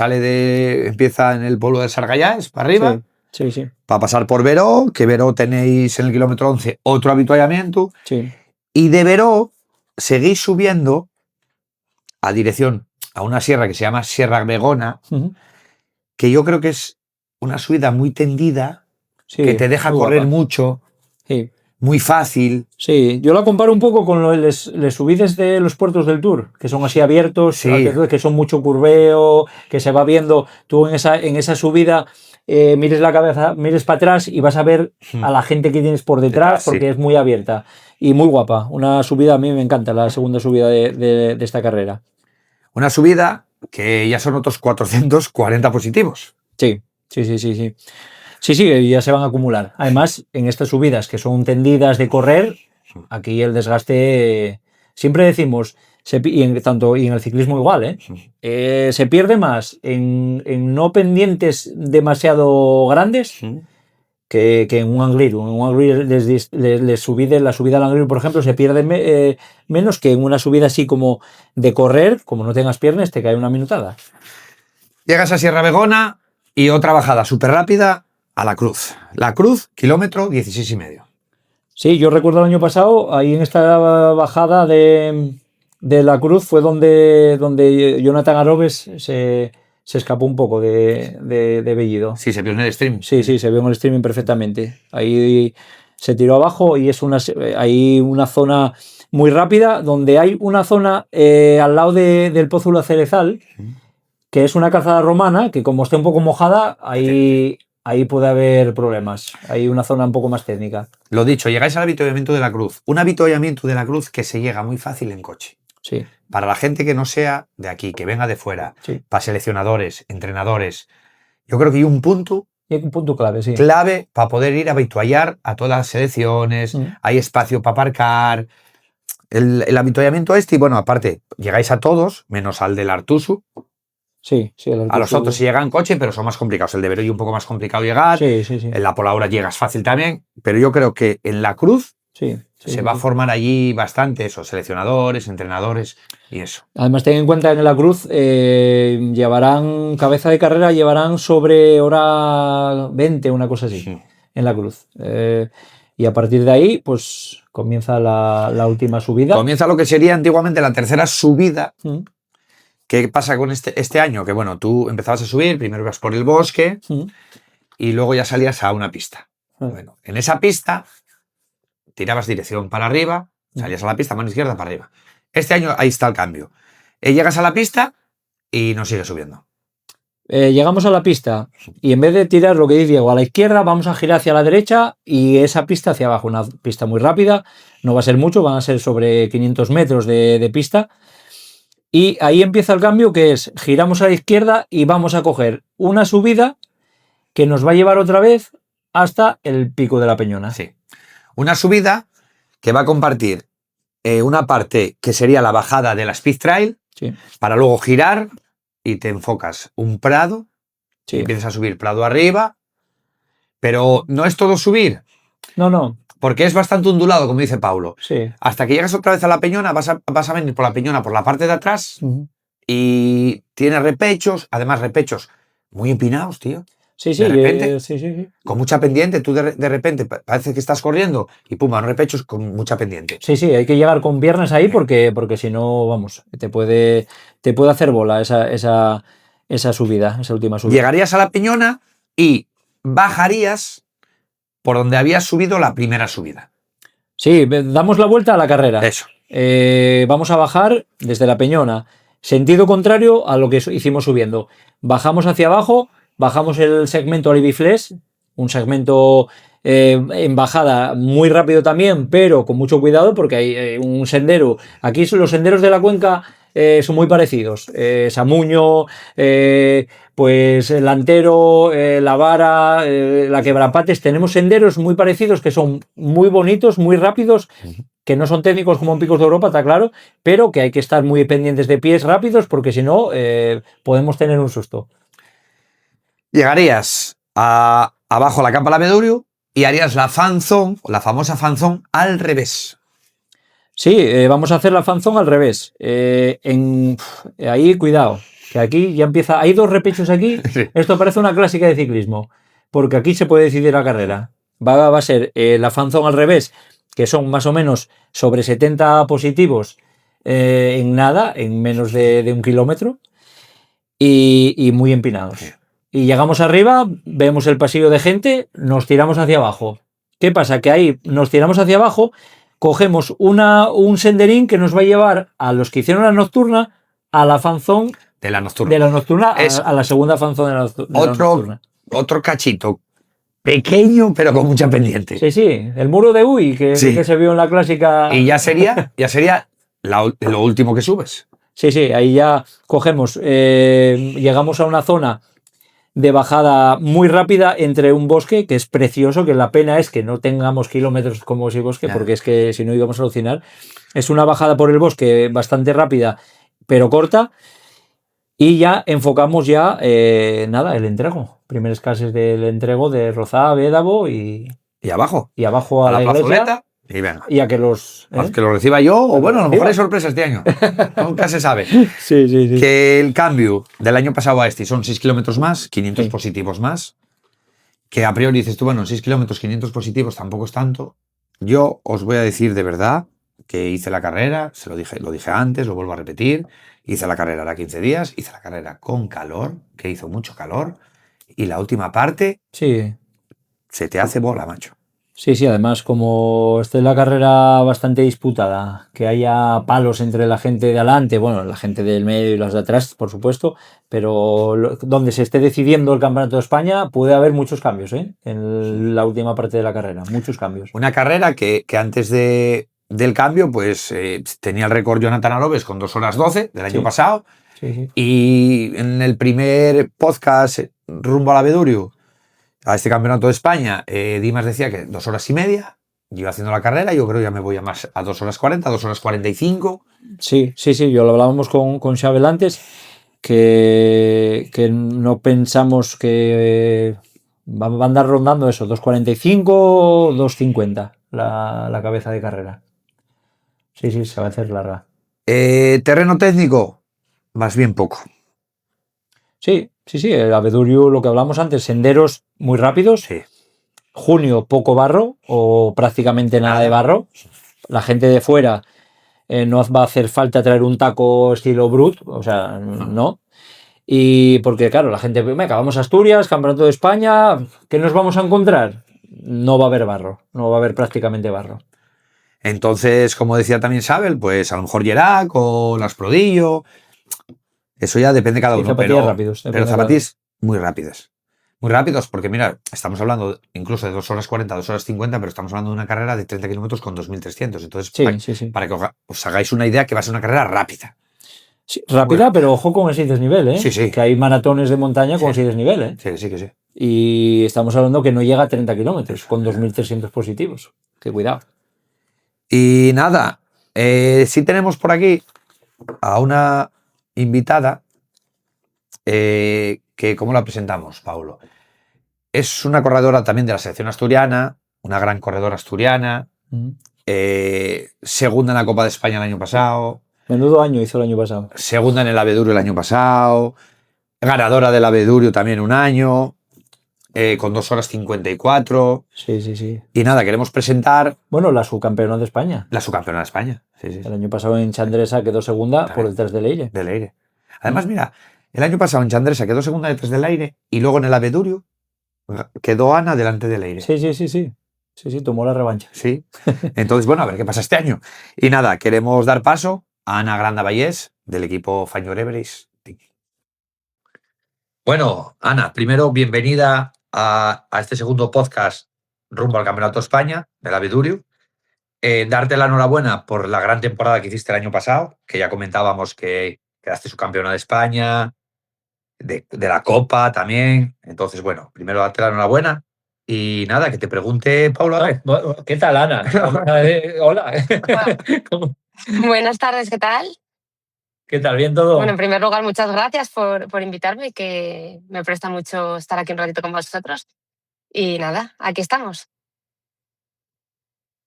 Speaker 1: empieza en el pueblo de Sargallás, para arriba,
Speaker 2: sí, sí.
Speaker 1: Para pasar por Veró, que Veró tenéis en el kilómetro 11 otro avituallamiento,
Speaker 2: sí.
Speaker 1: Y de Veró seguís subiendo a dirección a una sierra que se llama Sierra Begona, que yo creo que es una subida muy tendida, que te deja correr mucho.
Speaker 2: Sí.
Speaker 1: Muy fácil.
Speaker 2: Sí, yo la comparo un poco con les subides de los puertos del Tour, que son así abiertos,
Speaker 1: sí.
Speaker 2: que son mucho curveo, que se va viendo. Tú en esa subida mires la cabeza, mires para atrás y vas a ver a la gente que tienes por detrás, porque es muy abierta y muy guapa. Una subida, a mí me encanta, la segunda subida de esta carrera.
Speaker 1: Una subida que ya son otros 440 positivos.
Speaker 2: Sí. Sí, ya se van a acumular. Además, en estas subidas que son tendidas de correr, aquí el desgaste, siempre decimos, y en el ciclismo igual, se pierde más en no pendientes demasiado grandes que en un Angliru. En un Angliru la subida al Angliru, por ejemplo, se pierde menos que en una subida así como de correr, como no tengas piernas, te cae una minutada.
Speaker 1: Llegas a Sierra Begona y otra bajada súper rápida a La Cruz. La Cruz, kilómetro 16,5.
Speaker 2: Sí, yo recuerdo el año pasado, ahí en esta bajada de La Cruz fue donde Jonathan Arobes se escapó un poco de Bellido.
Speaker 1: Sí, se vio en el streaming.
Speaker 2: Sí, se vio en el streaming perfectamente. Ahí se tiró abajo y es hay una zona muy rápida, donde hay una zona al lado del Pozo La Cerezal, que es una calzada romana, que como esté un poco mojada, ahí puede haber problemas. Hay una zona un poco más técnica.
Speaker 1: Lo dicho, llegáis al avituallamiento de La Cruz. Un avituallamiento de La Cruz que se llega muy fácil en coche.
Speaker 2: Sí.
Speaker 1: Para la gente que no sea de aquí, que venga de fuera, para seleccionadores, entrenadores, yo creo que hay un punto...
Speaker 2: Y hay un punto clave, sí.
Speaker 1: Clave para poder ir a avituallar a todas las selecciones, hay espacio para aparcar. El avituallamiento y bueno, aparte, llegáis a todos, menos al del Artusu.
Speaker 2: Sí, el Artusu.
Speaker 1: A los otros sí llega en coche, pero son más complicados. El de Veró es un poco más complicado llegar.
Speaker 2: Sí.
Speaker 1: En la Polaura llegas fácil también, pero yo creo que en La Cruz se va a formar allí bastante eso, seleccionadores, entrenadores y eso.
Speaker 2: Además, ten en cuenta que en La Cruz cabeza de carrera llevarán sobre hora 20, una cosa así, en La Cruz. Y a partir de ahí, pues comienza la última subida.
Speaker 1: Comienza lo que sería antiguamente la tercera subida. ¿Qué pasa con este año? Que bueno, tú empezabas a subir, primero ibas por el bosque y luego ya salías a una pista. Bueno, en esa pista tirabas dirección para arriba, salías a la pista, mano izquierda para arriba. Este año ahí está el cambio. Llegas a la pista y no sigues subiendo.
Speaker 2: Llegamos a la pista y en vez de tirar lo que dice Diego a la izquierda, vamos a girar hacia la derecha y esa pista hacia abajo. Una pista muy rápida, no va a ser mucho, van a ser sobre 500 metros de pista. Y ahí empieza el cambio, que es giramos a la izquierda y vamos a coger una subida que nos va a llevar otra vez hasta el pico de la Peñona.
Speaker 1: Sí. Una subida que va a compartir una parte que sería la bajada de la Speed Trail,
Speaker 2: Sí,
Speaker 1: para luego girar y te enfocas un prado,
Speaker 2: sí.
Speaker 1: empiezas a subir prado arriba, pero no es todo subir,
Speaker 2: No,
Speaker 1: porque es bastante ondulado, como dice Paulo.
Speaker 2: sí.
Speaker 1: Hasta que llegas otra vez a la Peñona, vas a venir por la Peñona, por la parte de atrás,
Speaker 2: Ujú.
Speaker 1: y tiene repechos, además repechos muy empinados, tío.
Speaker 2: Sí,
Speaker 1: De repente.
Speaker 2: sí.
Speaker 1: Con mucha pendiente, tú de repente parece que estás corriendo y pum, van repechos con mucha pendiente.
Speaker 2: Sí, hay que llegar con piernas ahí porque si no, vamos, te puede hacer bola esa subida, esa última subida.
Speaker 1: Llegarías a la Peñona y bajarías por donde habías subido la primera subida.
Speaker 2: Sí, damos la vuelta a la carrera.
Speaker 1: Eso.
Speaker 2: Vamos a bajar desde la Peñona, sentido contrario a lo que hicimos subiendo. Bajamos hacia abajo, bajamos el segmento Alibifles, un segmento en bajada muy rápido también, pero con mucho cuidado porque hay un sendero. Aquí los senderos de la cuenca son muy parecidos. Samuño, pues el Antero, La Vara, la Quebrapates. Tenemos senderos muy parecidos que son muy bonitos, muy rápidos, que no son técnicos como en Picos de Europa, está claro, pero que hay que estar muy pendientes de pies rápidos porque si no podemos tener un susto.
Speaker 1: Llegarías abajo a la Campa Lavedurio y harías la fanzone, la famosa fanzone, al revés.
Speaker 2: Sí, vamos a hacer la fanzone al revés. Ahí, cuidado, que aquí ya empieza. Hay 2 repechos aquí.
Speaker 1: Sí.
Speaker 2: Esto parece una clásica de ciclismo, porque aquí se puede decidir la carrera. Va a ser la fanzone al revés, que son más o menos sobre 70 positivos en nada, en menos de 1 kilómetro, y muy empinados.
Speaker 1: Sí.
Speaker 2: Y llegamos arriba, vemos el pasillo de gente, nos tiramos hacia abajo. ¿Qué pasa? Que ahí nos tiramos hacia abajo, cogemos un senderín que nos va a llevar a los que hicieron la nocturna, a la fanzone
Speaker 1: De la nocturna.
Speaker 2: de la nocturna,
Speaker 1: Es
Speaker 2: a la segunda fanzone de la nocturna.
Speaker 1: Otro cachito pequeño, pero con mucha pendiente.
Speaker 2: Sí, el muro de Uy, que se vio en la clásica.
Speaker 1: Y ya sería lo último que subes.
Speaker 2: Sí, ahí ya cogemos, llegamos a una zona de bajada muy rápida entre un bosque que es precioso, que la pena es que no tengamos kilómetros como ese bosque, porque es que si no íbamos a alucinar. Es una bajada por el bosque bastante rápida, pero corta, y ya enfocamos el entrego. Primeras clases del entrego de Rozá, Bédavo y
Speaker 1: abajo.
Speaker 2: Y abajo a la iglesia.
Speaker 1: Plazoleta. Y venga.
Speaker 2: Y a que los...
Speaker 1: Que lo reciba yo, o bueno, a lo mejor hay sorpresa este año. Nunca se sabe.
Speaker 2: Sí.
Speaker 1: Que el cambio del año pasado a este son 6 kilómetros más, 500 positivos más. Que a priori dices tú, bueno, 6 kilómetros, 500 positivos tampoco es tanto. Yo os voy a decir de verdad que hice la carrera, lo dije antes, lo vuelvo a repetir. Hice la carrera ahora 15 días, hice la carrera con calor, que hizo mucho calor. Y la última parte se te hace bola, macho.
Speaker 2: Sí, además, como esta es la carrera bastante disputada, que haya palos entre la gente de adelante, bueno, la gente del medio y los de atrás, por supuesto, pero donde se esté decidiendo el Campeonato de España puede haber muchos cambios, en la última parte de la carrera, muchos cambios.
Speaker 1: Una carrera que antes del cambio, pues tenía el récord Jonathan Arobes con 2 horas 12 del año pasado.
Speaker 2: Sí.
Speaker 1: Y en el primer podcast rumbo a la Lavedurio, a este Campeonato de España, Dimas decía que 2 horas y media. Yo haciendo la carrera, yo creo que ya me voy a más a 2 horas 40, 2 horas 45.
Speaker 2: Sí, yo lo hablábamos con Xabel antes, que no pensamos que va a andar rondando eso, 2.45, 2.50 la cabeza de carrera. Sí, se va a hacer larga.
Speaker 1: Terreno técnico, más bien poco.
Speaker 2: Sí, el Abedurio, lo que hablamos antes, senderos muy rápidos.
Speaker 1: Sí.
Speaker 2: Junio, poco barro o prácticamente nada de barro. La gente de fuera no va a hacer falta traer un taco estilo Brut, o sea, no. Y porque, claro, la gente, venga, vamos a Asturias, Campeonato de España, ¿qué nos vamos a encontrar? No va a haber barro, no va a haber prácticamente barro.
Speaker 1: Entonces, como decía también Sabel, pues a lo mejor Gerac o Las Prodillo. Eso ya depende de cada uno.
Speaker 2: Zapatillas rápidos.
Speaker 1: Pero zapatillas muy rápidas. Muy rápidos, porque mira, estamos hablando incluso de 2 horas 40, 2 horas 50, pero estamos hablando de una carrera de 30 kilómetros con 2.300. Entonces, para que os hagáis una idea que va a ser una carrera rápida.
Speaker 2: Sí, rápida,
Speaker 1: Bueno.
Speaker 2: pero ojo con ese desnivel, ¿eh?
Speaker 1: Sí, sí.
Speaker 2: Que hay maratones de montaña con
Speaker 1: Sí.
Speaker 2: ese desnivel, ¿eh?
Speaker 1: Sí, sí, que sí.
Speaker 2: Y estamos hablando que no llega a 30 kilómetros,
Speaker 1: Eso,
Speaker 2: con 2.300 positivos. Que cuidado.
Speaker 1: Y nada, sí tenemos por aquí a una invitada que, ¿cómo la presentamos, Paulo? Es una corredora también de la selección asturiana, una gran corredora asturiana, segunda en la Copa de España el año pasado,
Speaker 2: Menudo año hizo el año pasado.
Speaker 1: segunda en el Abedurio el año pasado, ganadora del Abedurio también un año, con 2 horas 54.
Speaker 2: Sí, sí, sí.
Speaker 1: Y nada, queremos presentar
Speaker 2: Bueno, la subcampeona de España.
Speaker 1: la subcampeona de España. Sí, sí,
Speaker 2: El año pasado en Chandresa quedó segunda por
Speaker 1: también,
Speaker 2: detrás de Leire.
Speaker 1: del aire. Además, mira, el año pasado en Chandresa quedó segunda detrás del aire y luego en el Abedurio quedó Ana delante del aire.
Speaker 2: Sí, sí, sí, sí. Sí, sí, tomó la revancha.
Speaker 1: Sí. Entonces, bueno, a ver qué pasa este año. Y nada, queremos dar paso a Ana Granda Vallés, del equipo Fañor Everest. Bueno, Ana, primero bienvenida a este segundo podcast rumbo al Campeonato de España del Abedurio. Darte la enhorabuena por la gran temporada que hiciste el año pasado, que ya comentábamos que quedaste subcampeona de España, de la Copa también. Entonces, bueno, primero darte la enhorabuena. Y nada, que te pregunte, Paula, a ver.
Speaker 2: ¿Qué tal, Ana? Hola. ¿Cómo-
Speaker 4: Buenas tardes, ¿qué tal?
Speaker 2: ¿Qué tal? ¿Bien todo?
Speaker 4: Bueno, en primer lugar, muchas gracias por invitarme, que me presta mucho estar aquí un ratito con vosotros. Y nada, aquí estamos.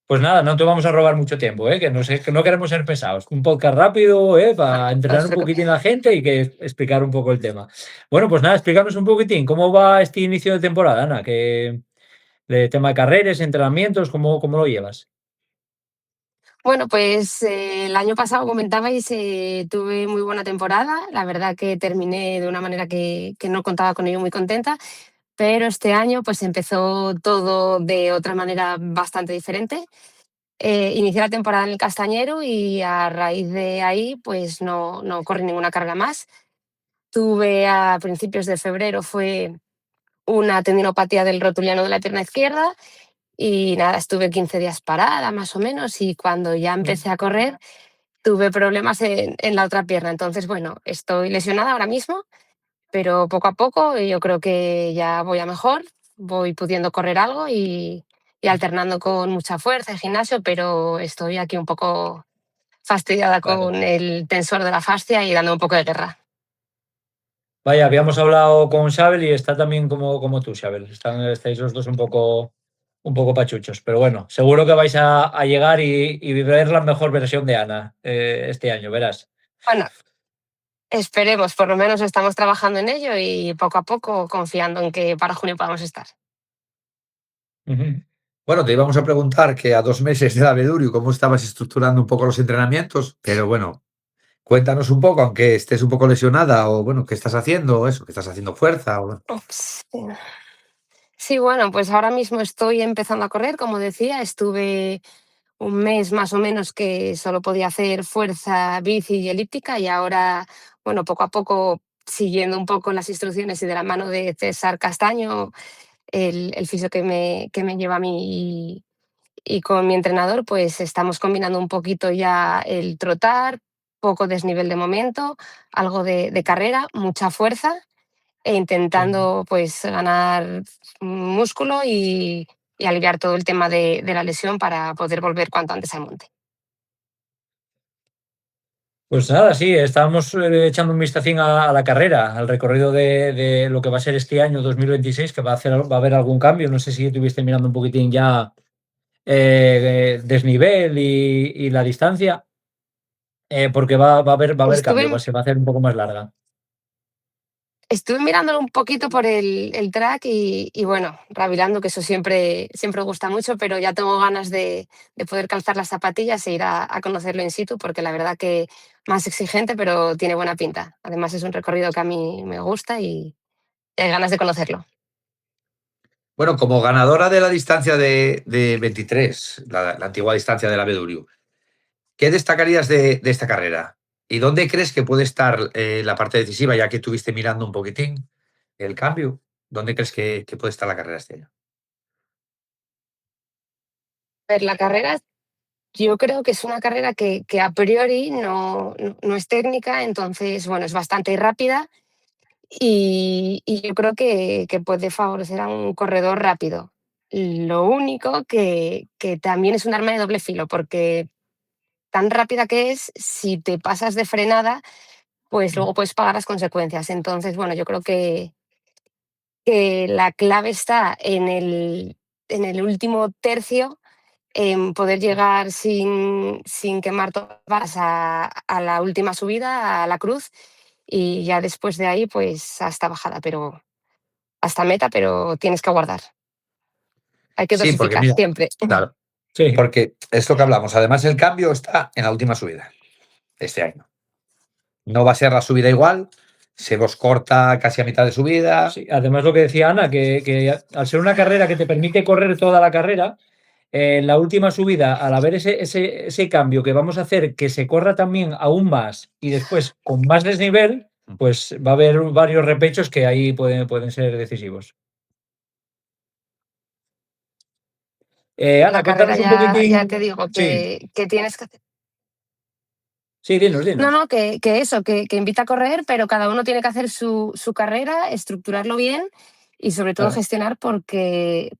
Speaker 2: Pues nada, no te vamos a robar mucho tiempo, ¿eh? Que no sé, que no queremos ser pesados. Un podcast rápido, para
Speaker 4: No
Speaker 2: entrenar
Speaker 4: os
Speaker 2: un poquitín
Speaker 4: preocupéis.
Speaker 2: a la gente y que explicar un poco el tema. Bueno, pues nada, explícanos un poquitín cómo va este inicio de temporada, Ana, que de tema de carreras, entrenamientos, ¿cómo lo llevas?
Speaker 4: Bueno, pues el año pasado comentabais, tuve muy buena temporada. La verdad que terminé de una manera que no contaba con ello, muy contenta. Pero este año pues empezó todo de otra manera bastante diferente. Inicié la temporada en el Castañero y a raíz de ahí pues no corrí ninguna carga más. Tuve a principios de febrero, fue una tendinopatía del rotuliano de la pierna izquierda y nada, estuve 15 días parada más o menos y cuando ya empecé a correr tuve problemas en la otra pierna. Entonces, bueno, estoy lesionada ahora mismo, pero poco a poco yo creo que ya voy a mejor, voy pudiendo correr algo y alternando con mucha fuerza y gimnasio, pero estoy aquí un poco fastidiada
Speaker 2: Claro.
Speaker 4: con el tensor de la fascia y dando un poco de guerra.
Speaker 2: Vaya, habíamos hablado con Xabel y está también como tú, Xabel. Estáis los dos un poco pachuchos. Pero bueno, seguro que vais a llegar y ver la mejor versión de Ana este año, verás.
Speaker 4: Bueno, esperemos, por lo menos estamos trabajando en ello y poco a poco confiando en que para junio podamos estar.
Speaker 2: Ujú.
Speaker 1: Bueno, te íbamos a preguntar que a 2 meses del Abedurio, cómo estabas estructurando un poco los entrenamientos, pero bueno, cuéntanos un poco, aunque estés un poco lesionada, o bueno, qué estás haciendo, eso, que estás haciendo fuerza. O...
Speaker 4: Ups. Sí, bueno, pues ahora mismo estoy empezando a correr, como decía, estuve un mes más o menos que solo podía hacer fuerza, bici y elíptica y ahora, bueno, poco a poco, siguiendo un poco las instrucciones y de la mano de César Castaño, el fisio que me lleva a mí y con mi entrenador, pues estamos combinando un poquito ya el trotar, poco desnivel de momento, algo de carrera, mucha fuerza e intentando pues ganar músculo y aliviar todo el tema de la lesión para poder volver cuanto antes al monte.
Speaker 2: Pues nada, sí, estábamos echando un vistacín a la carrera, al recorrido de lo que va a ser este año 2026, que va a haber algún cambio. No sé si estuviste mirando un poquitín ya desnivel y la distancia, porque va a haber cambio,
Speaker 4: Estuve,
Speaker 2: se va a hacer un poco más larga.
Speaker 4: estuve mirándolo un poquito por el track y bueno, rabilando, que eso siempre gusta mucho, pero ya tengo ganas de poder calzar las zapatillas e ir a conocerlo in situ, porque la verdad que más exigente, pero tiene buena pinta. Además es un recorrido que a mí me gusta y hay ganas de conocerlo.
Speaker 1: Bueno, como ganadora de la distancia de 23, la antigua distancia del Abedurio, ¿qué destacarías de esta carrera? ¿Y dónde crees que puede estar la parte decisiva, ya que estuviste mirando un poquitín el cambio? ¿Dónde crees que puede estar la carrera este año?
Speaker 4: Ver la carrera. Yo creo que es una carrera que a priori no es técnica, entonces, bueno, es bastante rápida y yo creo que puede favorecer a un corredor rápido. Lo único que también es un arma de doble filo, porque tan rápida que es, si te pasas de frenada, pues luego puedes pagar las consecuencias. Entonces, bueno, yo creo que la clave está en el último tercio, en poder llegar sin quemar todas a la última subida, a la cruz, y ya después de ahí, pues hasta bajada, pero hasta meta, pero tienes que aguardar. Hay que
Speaker 1: Sí, porque
Speaker 4: dosificar
Speaker 1: mira,
Speaker 4: siempre.
Speaker 1: claro,
Speaker 2: Sí.
Speaker 1: porque es lo que hablamos. Además, el cambio está en la última subida este año. No va a ser la subida igual, se os corta casi a mitad de subida.
Speaker 2: Sí, además lo que decía Ana, que al ser una carrera que te permite correr toda la carrera, en la última subida, al haber ese cambio que vamos a hacer, que se corra también aún más y después con más desnivel, pues va a haber varios repechos que ahí pueden ser decisivos. Ana,
Speaker 4: La carrera
Speaker 2: cuéntanos un
Speaker 4: ya te
Speaker 2: poquitín.
Speaker 4: digo
Speaker 2: Sí,
Speaker 4: que tienes que hacer.
Speaker 2: sí, dinos,
Speaker 4: No,
Speaker 2: dinos.
Speaker 4: no, que eso, que invita a correr, pero cada uno tiene que hacer su carrera, estructurarlo bien y sobre todo
Speaker 2: Claro.
Speaker 4: gestionar porque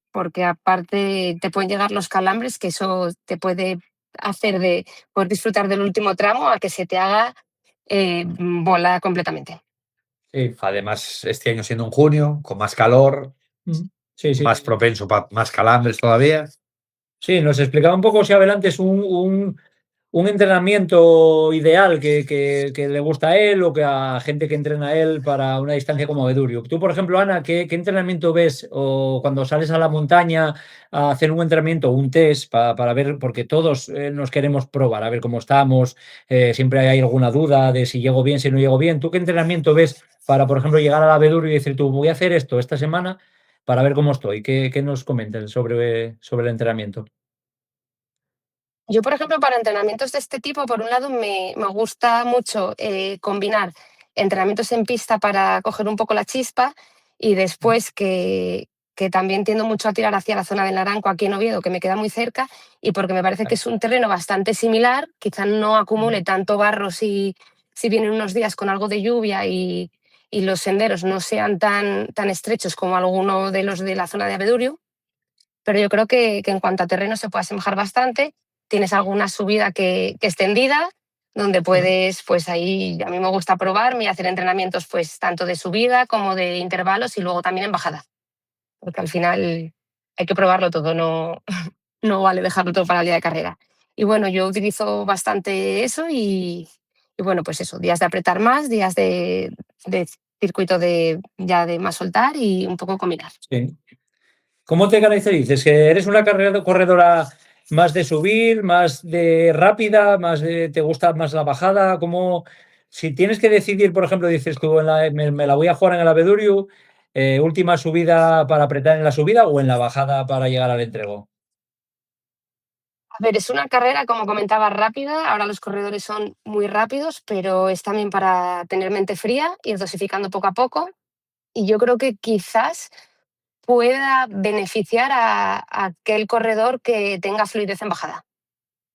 Speaker 4: aparte te pueden llegar los calambres, que eso te puede hacer de poder disfrutar del último tramo a que se te haga bola completamente.
Speaker 2: Sí.
Speaker 1: Además, este año siendo en junio, con más calor,
Speaker 2: Sí, sí.
Speaker 1: más propenso para más calambres todavía.
Speaker 2: Sí, nos explicaba un poco si Abelantes un entrenamiento ideal que le gusta a él o que a gente que entrena a él para una distancia como Vedurio. Tú, por ejemplo, Ana, ¿qué entrenamiento ves o cuando sales a la montaña a hacer un entrenamiento, un test para ver, porque todos nos queremos probar, a ver cómo estamos, siempre hay alguna duda de si llego bien, si no llego bien. ¿Tú qué entrenamiento ves para, por ejemplo, llegar a la Vedurio y decir, tú voy a hacer esto esta semana para ver cómo estoy? ¿Qué nos comentan sobre el entrenamiento?
Speaker 4: Yo, por ejemplo, para entrenamientos de este tipo, por un lado, me gusta mucho combinar entrenamientos en pista para coger un poco la chispa y después que también tiendo mucho a tirar hacia la zona del Naranco, aquí en Oviedo, que me queda muy cerca, y porque me parece que es un terreno bastante similar, quizá no acumule tanto barro si vienen unos días con algo de lluvia y los senderos no sean tan estrechos como alguno de los de la zona de Abedurio, pero yo creo que en cuanto a terreno se puede asemejar bastante. Tienes alguna subida que es tendida, donde puedes, pues ahí a mí me gusta probarme y hacer entrenamientos pues tanto de subida como de intervalos y luego también en bajada, porque al final hay que probarlo todo, no vale dejarlo todo para el día de carrera. Y bueno, yo utilizo bastante eso y bueno, pues eso, días de apretar más, días de circuito ya de más soltar y un poco combinar.
Speaker 2: Sí. ¿Cómo te caracterizas? ¿Que eres una corredora más de subir, más de rápida, te gusta más la bajada? Si tienes que decidir, por ejemplo, dices tú, me la voy a jugar en el Abedurio, última subida para apretar en la subida o en la bajada para llegar al entrego?
Speaker 4: A ver, es una carrera, como comentaba, rápida. Ahora los corredores son muy rápidos, pero es también para tener mente fría, ir dosificando poco a poco. Y yo creo que quizás pueda beneficiar a aquel corredor que tenga fluidez en bajada.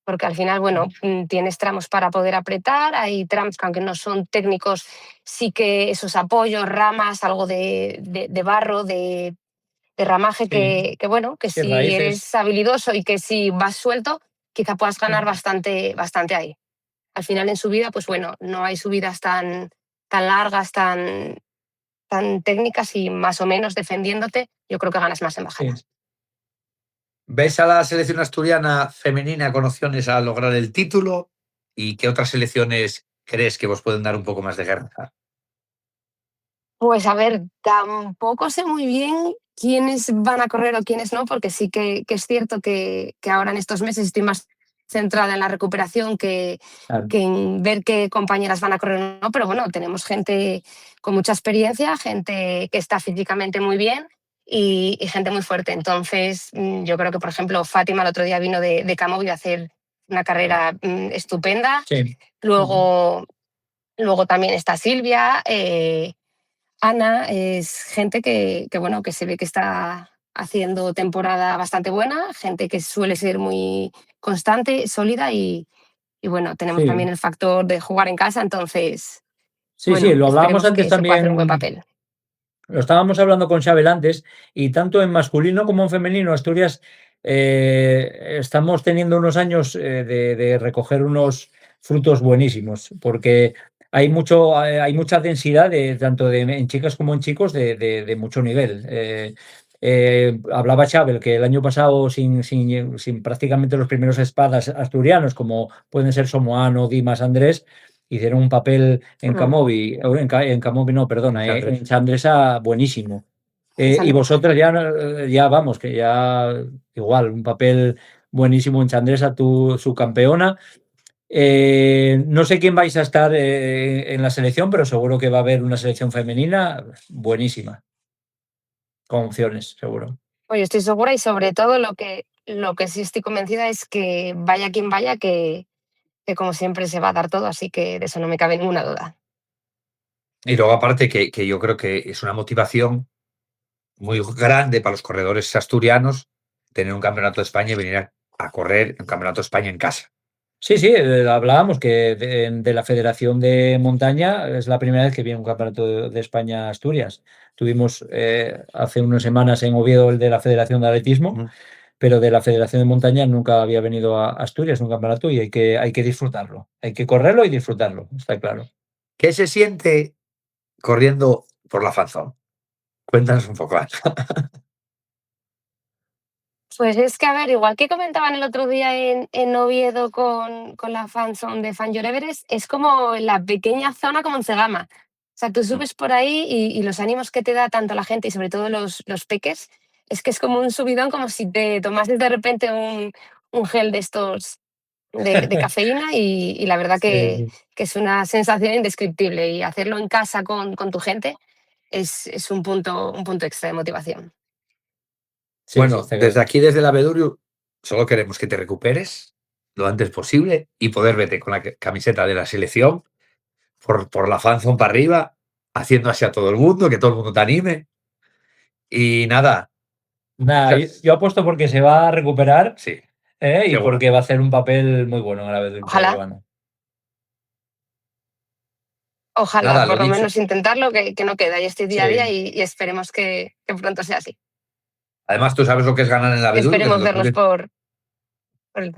Speaker 4: Porque al final, bueno, tienes tramos para poder apretar, hay tramos que aunque no son técnicos, sí que esos apoyos, ramas, algo de barro, de ramaje
Speaker 2: Sí,
Speaker 4: bueno, que
Speaker 2: sí,
Speaker 4: si eres
Speaker 2: raíces.
Speaker 4: habilidoso y que si vas suelto, quizá puedas ganar
Speaker 2: Mm.
Speaker 4: bastante ahí. Al final en subida, pues bueno, no hay subidas tan largas, tan técnicas y más o menos defendiéndote, yo creo que ganas más en
Speaker 2: Sí.
Speaker 4: bajadas.
Speaker 1: ¿Ves a la selección asturiana femenina con opciones a lograr el título? ¿Y qué otras selecciones crees que vos pueden dar un poco más de guerra?
Speaker 4: Pues a ver, tampoco sé muy bien quiénes van a correr o quiénes no, porque sí que es cierto que ahora en estos meses estoy más centrada en la recuperación
Speaker 2: Claro.
Speaker 4: que en ver qué compañeras van a correr o no, pero bueno, tenemos gente con mucha experiencia, gente que está físicamente muy bien y gente muy fuerte. Entonces, yo creo que, por ejemplo, Fátima el otro día vino de Camovi a hacer una carrera estupenda.
Speaker 2: Sí. Ujú.
Speaker 4: Luego también está Silvia. Ana es gente bueno, que se ve que está haciendo temporada bastante buena, gente que suele ser muy constante, sólida y bueno, tenemos
Speaker 2: Sí,
Speaker 4: también el factor de jugar en casa, entonces,
Speaker 2: sí, sí,
Speaker 4: bueno,
Speaker 2: lo hablábamos
Speaker 4: esperemos
Speaker 2: antes
Speaker 4: que se pueda hacer un buen
Speaker 2: también.
Speaker 4: papel.
Speaker 2: Lo estábamos hablando con Xabel antes, y tanto en masculino como en femenino, Asturias, estamos teniendo unos años de recoger unos frutos buenísimos, porque hay mucha densidad, tanto en chicas como en chicos, de mucho nivel. Hablaba Xabel que el año pasado, sin prácticamente los primeros espadas asturianos, como pueden ser Somoano, Dimas, Andrés, hicieron un papel en
Speaker 4: Mm,
Speaker 2: Camovi, en Camovi no, perdona,
Speaker 1: Chandres.
Speaker 2: en Chandresa buenísimo. Y
Speaker 4: Sandra.
Speaker 2: vosotras ya vamos, que ya igual, un papel buenísimo en Chandresa, tú, su campeona. No sé quién vais a estar en la selección, pero seguro que va a haber una selección femenina buenísima, con opciones, seguro.
Speaker 4: Pues yo estoy segura y sobre todo lo que sí estoy convencida es que vaya quien vaya, que como siempre se va a dar todo, así que de eso no me cabe ninguna duda.
Speaker 1: Y luego, aparte, que yo creo que es una motivación muy grande para los corredores asturianos tener un campeonato de España y venir a correr un campeonato de España en casa.
Speaker 2: Sí, sí, hablábamos que de la Federación de Montaña es la primera vez que viene un campeonato de España a Asturias. Tuvimos hace unas semanas en Oviedo el de la Federación de Atletismo, pero de la Federación de Montaña nunca había venido a Asturias un campeonato, y hay que disfrutarlo. Hay que correrlo y disfrutarlo, está claro.
Speaker 1: ¿Qué se siente corriendo por la fanzón? Cuéntanos un poco, Ana.
Speaker 4: Pues es que, a ver, igual que comentaban el otro día en Oviedo con la fanzone de Fan Your Everest, es como la pequeña zona como en Cegama. O sea, tú subes por ahí y los ánimos que te da tanto la gente y sobre todo los peques, es que es como un subidón, como si te tomases de repente un gel de estos de cafeína y la verdad
Speaker 2: Sí,
Speaker 4: que es una sensación indescriptible y hacerlo en casa con tu gente es un punto extra de motivación.
Speaker 2: sí, sí,
Speaker 1: Bueno,
Speaker 2: está
Speaker 1: desde
Speaker 2: claro.
Speaker 1: aquí, desde la Bedurio, solo queremos que te recuperes lo antes posible y poder verte con la camiseta de la selección por la fanzone para arriba, haciendo así a todo el mundo, que todo el mundo te anime. Y nada,
Speaker 2: Nada, yo
Speaker 1: muchas.
Speaker 2: apuesto porque se va a recuperar,
Speaker 1: Sí,
Speaker 2: y
Speaker 1: seguro.
Speaker 2: porque va a hacer un papel muy bueno a la vez de
Speaker 4: Ojalá.
Speaker 2: peruano.
Speaker 4: Ojalá,
Speaker 1: Nada, lo
Speaker 4: por lo
Speaker 1: dicho.
Speaker 4: menos intentarlo, que no queda. Y estoy día a día
Speaker 2: Sí.
Speaker 4: y esperemos que pronto sea así.
Speaker 1: Además, tú sabes lo que es ganar en el
Speaker 4: Y
Speaker 1: Abedurio, que
Speaker 4: esperemos vernos por el...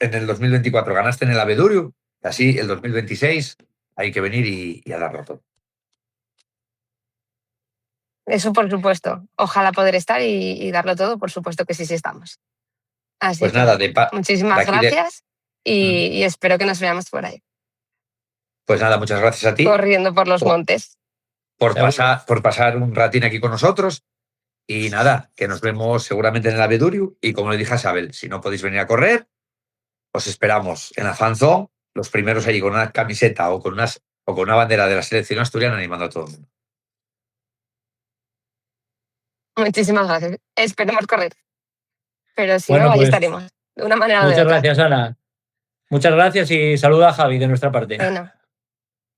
Speaker 1: en el 2024 ganaste en el Abedurio, así el 2026 hay que venir y a darlo todo.
Speaker 4: Eso por supuesto. Ojalá poder estar y darlo todo, por supuesto que sí, sí estamos. Así
Speaker 1: Pues
Speaker 4: que
Speaker 1: nada,
Speaker 4: bueno,
Speaker 1: de
Speaker 4: muchísimas
Speaker 1: aquí de.
Speaker 4: gracias y espero que nos veamos por ahí,
Speaker 1: Pues nada, muchas gracias a ti
Speaker 4: corriendo por los
Speaker 1: por,
Speaker 4: montes.
Speaker 2: Seguro.
Speaker 1: por pasar un ratín aquí con nosotros. Y nada, que nos vemos seguramente en el Abedurio. Y como le dije a Isabel, si no podéis venir a correr, os esperamos en la fanzone, los primeros allí con una camiseta o con una bandera de la selección asturiana animando a todo el mundo.
Speaker 4: Muchísimas gracias. Esperemos correr, pero si no,
Speaker 2: Bueno,
Speaker 4: ahí
Speaker 2: pues
Speaker 4: estaremos, de una manera o de
Speaker 2: muchas
Speaker 4: otra.
Speaker 2: gracias, Ana. Muchas gracias y saluda a Javi de nuestra parte.
Speaker 4: Bueno,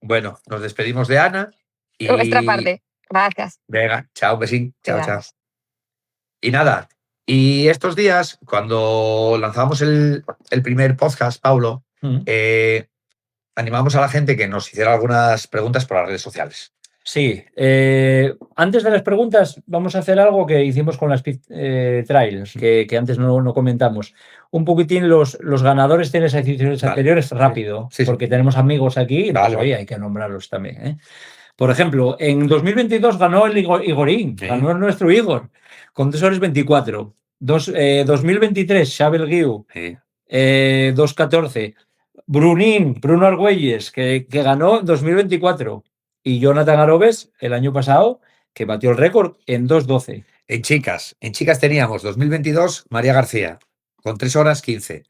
Speaker 1: Bueno, nos despedimos de Ana
Speaker 4: de nuestra
Speaker 1: y
Speaker 4: parte, gracias.
Speaker 1: venga, chao, besín, chao, chao.
Speaker 4: Cuidaos.
Speaker 1: Y nada, y estos días, cuando lanzamos el primer podcast, Paulo,
Speaker 2: Mm.
Speaker 1: animamos a la gente que nos hiciera algunas preguntas por las redes sociales.
Speaker 2: Sí, antes de las preguntas, vamos a hacer algo que hicimos con las Speed Trials, que antes no comentamos. Un poquitín los ganadores de las ediciones
Speaker 1: Vale.
Speaker 2: anteriores rápido,
Speaker 1: Sí, sí.
Speaker 2: porque tenemos amigos aquí y
Speaker 1: Vale,
Speaker 2: pues, oye,
Speaker 1: vale.
Speaker 2: hay que nombrarlos también, ¿eh? Por ejemplo, en 2022 ganó el Igorín,
Speaker 1: Sí.
Speaker 2: ganó nuestro Igor, con 2 horas 24. 2023, Xabel Guiu,
Speaker 1: Sí.
Speaker 2: 2:14. Bruno Argüelles, que ganó en 2024. Y Jonathan Arobes, el año pasado, que batió el récord en 2:12.
Speaker 1: En chicas teníamos 2022 María García, con 3 horas 15.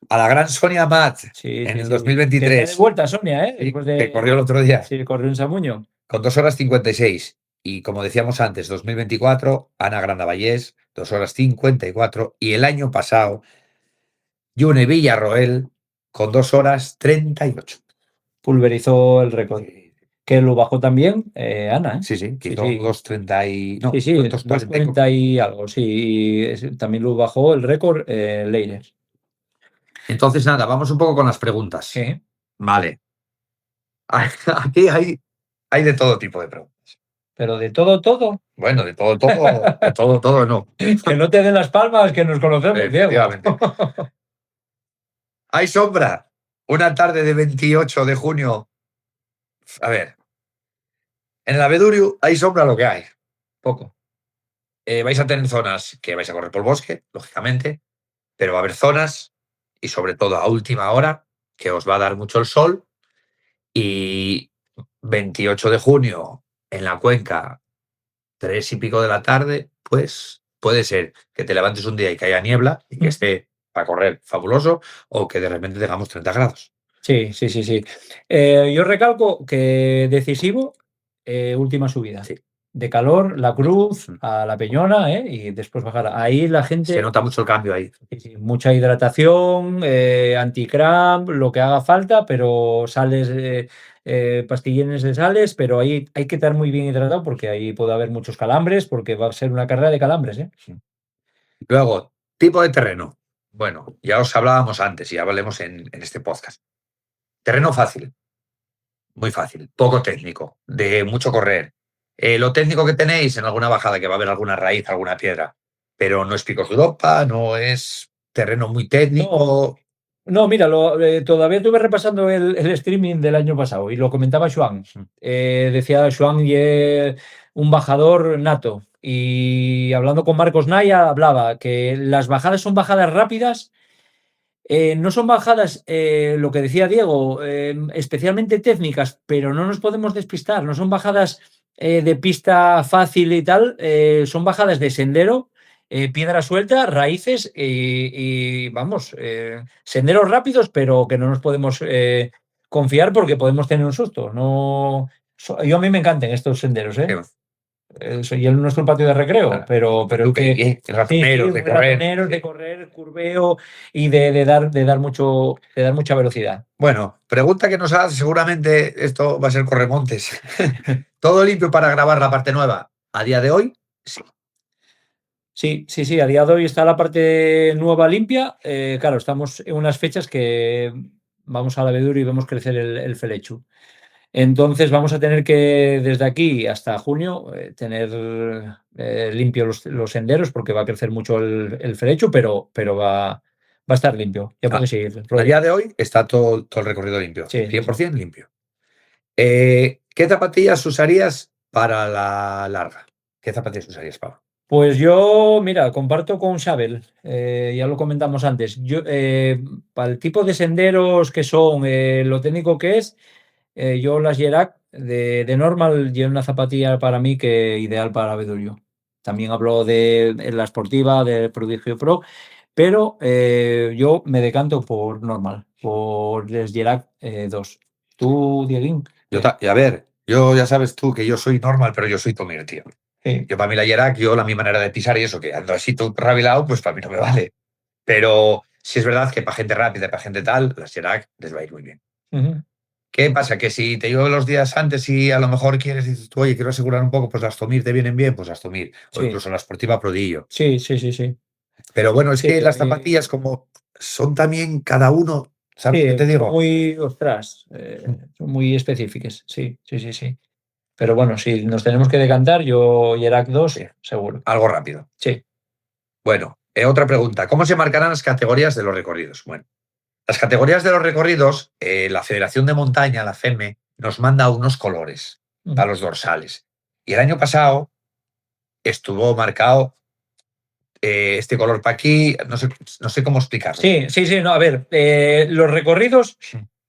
Speaker 1: A la gran Sonia Amat,
Speaker 2: Sí,
Speaker 1: en
Speaker 2: sí,
Speaker 1: el
Speaker 2: sí. Que está de
Speaker 1: 2023,
Speaker 2: vuelta, Sonia, ¿eh?
Speaker 1: sí,
Speaker 2: Después
Speaker 1: que corrió el otro día,
Speaker 2: Sí, corrió en Samuño.
Speaker 1: con 2 horas 56. Y como decíamos antes, 2024, Ana Grandavallés, 2 horas 54. Y el año pasado, Yune Villarroel, con 2 horas 38.
Speaker 2: Pulverizó el récord. que lo bajó también Ana, ¿eh?
Speaker 1: Sí, sí, que
Speaker 2: Sí,
Speaker 1: hizo
Speaker 2: sí.
Speaker 1: 2.30 y... No,
Speaker 2: Sí, sí,
Speaker 1: 2.40
Speaker 2: 2.40 y algo, sí. Y también lo bajó el récord Leiner.
Speaker 1: Entonces, nada, vamos un poco con las preguntas.
Speaker 2: Sí.
Speaker 1: Vale. Aquí hay de todo tipo de preguntas.
Speaker 2: Pero de todo,
Speaker 1: Bueno, de todo, no.
Speaker 2: que no te den las palmas, que nos conocemos, Diego.
Speaker 1: Efectivamente. ¿Hay sombra? Una tarde de 28 de junio. A ver, en el Avedurio hay sombra lo que hay. Poco. Vais a tener zonas que vais a correr por bosque, lógicamente, pero va a haber zonas, y sobre todo a última hora, que os va a dar mucho el sol. Y 28 de junio en la Cuenca, 3 y pico de la tarde, pues puede ser que te levantes un día y que haya niebla y que esté para correr fabuloso, o que de repente tengamos 30 grados.
Speaker 2: Sí. Yo recalco que decisivo, última subida.
Speaker 1: Sí.
Speaker 2: De calor, la Cruz a la Peñona, y después bajar. Ahí la gente...
Speaker 1: Se nota mucho el cambio ahí.
Speaker 2: Sí, mucha hidratación, anticramp, lo que haga falta, pero sales, pastillines de sales, pero ahí hay que estar muy bien hidratado porque ahí puede haber muchos calambres, porque va a ser una carrera de calambres, ¿eh?
Speaker 1: Luego, tipo de terreno. Bueno, ya os hablábamos antes y ya hablemos en este podcast. Terreno fácil, muy fácil, poco técnico, de mucho correr. Lo técnico que tenéis en alguna bajada, que va a haber alguna raíz, alguna piedra, pero no es Picos de Europa, no es terreno muy técnico.
Speaker 2: No, mira, todavía estuve repasando el streaming del año pasado y lo comentaba Joan. Decía Joan y un bajador nato. Y hablando con Marcos Naya, hablaba que las bajadas son bajadas rápidas. No son bajadas, lo que decía Diego, especialmente técnicas, pero no nos podemos despistar. No son bajadas de pista fácil y tal, son bajadas de sendero, piedra suelta, raíces y vamos, senderos rápidos, pero que no nos podemos confiar porque podemos tener un susto. No, yo a mí me encantan estos senderos, ¿eh? Y el nuestro patio de recreo,
Speaker 1: Claro.
Speaker 2: pero el que
Speaker 1: Ratoneros, de correr.
Speaker 2: ratoneros, de correr, curveo y de dar mucha velocidad.
Speaker 1: Bueno, pregunta que nos hace, seguramente esto va a ser corremontes. ¿Todo limpio para grabar la parte nueva? A día de hoy, sí.
Speaker 2: Sí, a día de hoy está la parte nueva limpia. Claro, estamos en unas fechas que vamos a la Avedura y vemos crecer el felechu. Entonces vamos a tener que, desde aquí hasta junio, tener limpios los senderos porque va a crecer mucho el felechu, pero va a estar limpio. Ya puedes seguir.
Speaker 1: A día de hoy está todo el recorrido limpio,
Speaker 2: Sí.
Speaker 1: 100% limpio. ¿Qué zapatillas usarías para la larga? ¿Qué zapatillas usarías, Pablo?
Speaker 2: Pues yo, mira, comparto con Xabel, ya lo comentamos antes. Yo, para el tipo de senderos que son, lo técnico que es, yo las Gerac de normal llevo una zapatilla para mí que ideal para Avedullo. También hablo de la esportiva, de Prodigio Pro, pero yo me decanto por normal, por les Gerac 2. ¿Tú, Dieguín?
Speaker 1: A ver, yo ya sabes tú que yo soy normal, pero yo soy Tomir, tío.
Speaker 2: Sí.
Speaker 1: Yo para mí la Gerac, mi manera de pisar y eso, que ando así todo rabilado, pues para mí no me vale. Pero sí es verdad que para gente rápida, para gente tal, las Gerac les va a ir muy bien. ¿Qué pasa? Que si te llevo los días antes y a lo mejor dices tú, oye, quiero asegurar un poco, pues las Tomir te vienen bien, pues las Tomir. O
Speaker 2: Sí.
Speaker 1: incluso la Sportiva Prodillo.
Speaker 2: Sí.
Speaker 1: Pero bueno, es
Speaker 2: Sí,
Speaker 1: que las
Speaker 2: ahí-
Speaker 1: zapatillas como son también cada uno, ¿sabes
Speaker 2: Sí,
Speaker 1: qué te digo?
Speaker 2: muy, ostras, son muy específicas, sí. Pero bueno, si nos tenemos que decantar, yo Gerac 2,
Speaker 1: Sí.
Speaker 2: seguro.
Speaker 1: Algo rápido.
Speaker 2: Sí.
Speaker 1: Bueno, otra pregunta. ¿Cómo se marcarán las categorías de los recorridos? Bueno, las categorías de los recorridos, la Federación de Montaña, la FEME, nos manda unos colores a los dorsales. Y el año pasado estuvo marcado este color para aquí, no sé cómo explicarlo.
Speaker 2: Sí, no, a ver, los recorridos,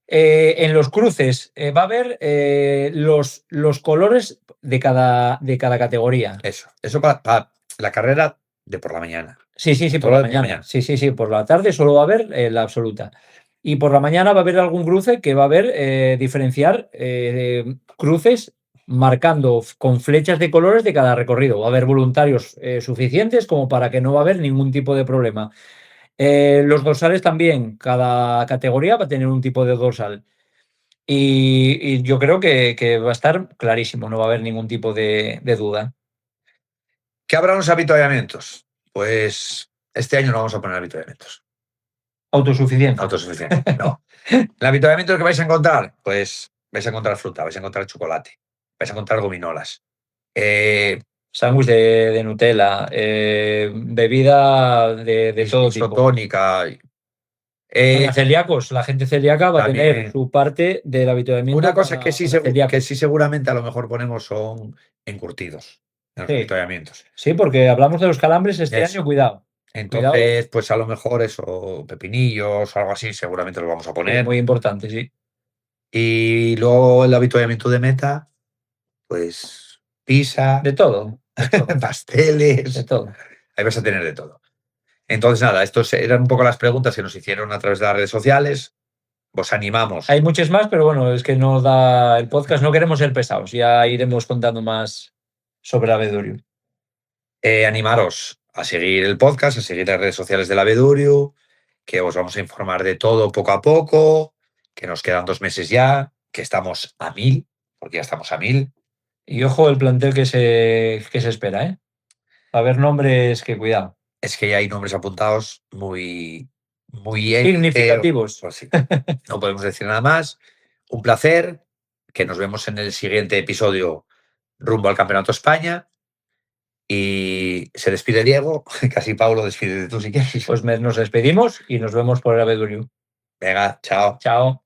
Speaker 2: en los cruces va a haber los colores de cada categoría.
Speaker 1: Eso para la carrera de por la mañana.
Speaker 2: Sí, por la mañana. Sí, por la tarde solo va a haber la absoluta. Y por la mañana va a haber algún cruce que va a haber diferenciar cruces marcando con flechas de colores de cada recorrido. Va a haber voluntarios suficientes como para que no va a haber ningún tipo de problema. Los dorsales también, cada categoría va a tener un tipo de dorsal. Y yo creo que va a estar clarísimo, no va a haber ningún tipo de duda.
Speaker 1: ¿Qué habrá en los avituallamientos? Pues este año no vamos a poner avituallamientos.
Speaker 2: Autosuficiente.
Speaker 1: Autosuficiente. No. ¿El avituallamiento que vais a encontrar? Pues vais a encontrar fruta, vais a encontrar chocolate, vais a encontrar gominolas.
Speaker 2: Sándwich de Nutella, bebida de todo tipo.
Speaker 1: Isotónica.
Speaker 2: Para celíacos, la gente celíaca va a
Speaker 1: también.
Speaker 2: tener su parte del avituallamiento.
Speaker 1: Una cosa que sí,
Speaker 2: para celíacos.
Speaker 1: que sí seguramente a lo mejor ponemos son encurtidos en los
Speaker 2: Sí.
Speaker 1: avituallamientos.
Speaker 2: Sí, porque hablamos de los calambres este
Speaker 1: Eso.
Speaker 2: año, cuidado.
Speaker 1: Entonces, pues a lo mejor eso, pepinillos o algo así, seguramente los vamos a poner.
Speaker 2: Es muy importante, sí.
Speaker 1: Y luego el avituallamiento de meta, pues pizza,
Speaker 2: De todo.
Speaker 1: pasteles,
Speaker 2: De todo.
Speaker 1: ahí vas a tener de todo. Entonces, nada, estos eran un poco las preguntas que nos hicieron a través de las redes sociales. Os animamos.
Speaker 2: Hay muchas más, pero bueno, es que nos da el podcast, no queremos ser pesados, ya iremos contando más sobre Abeduriu.
Speaker 1: Animaros a seguir el podcast, a seguir las redes sociales de la Abeduriu, que os vamos a informar de todo poco a poco, que nos quedan 2 meses ya, que estamos a 1000, porque ya estamos a 1000.
Speaker 2: Y ojo el plantel que se espera, ¿eh? Va a haber nombres que cuidado.
Speaker 1: Es que ya hay nombres apuntados muy
Speaker 2: Significativos.
Speaker 1: Pues sí. No podemos decir nada más. Un placer, que nos vemos en el siguiente episodio rumbo al Campeonato España. Y se despide Diego, casi Paulo, despídete tú si quieres.
Speaker 2: Pues nos despedimos y nos vemos por el Abeduriu.
Speaker 1: Venga, chao.
Speaker 2: Chao.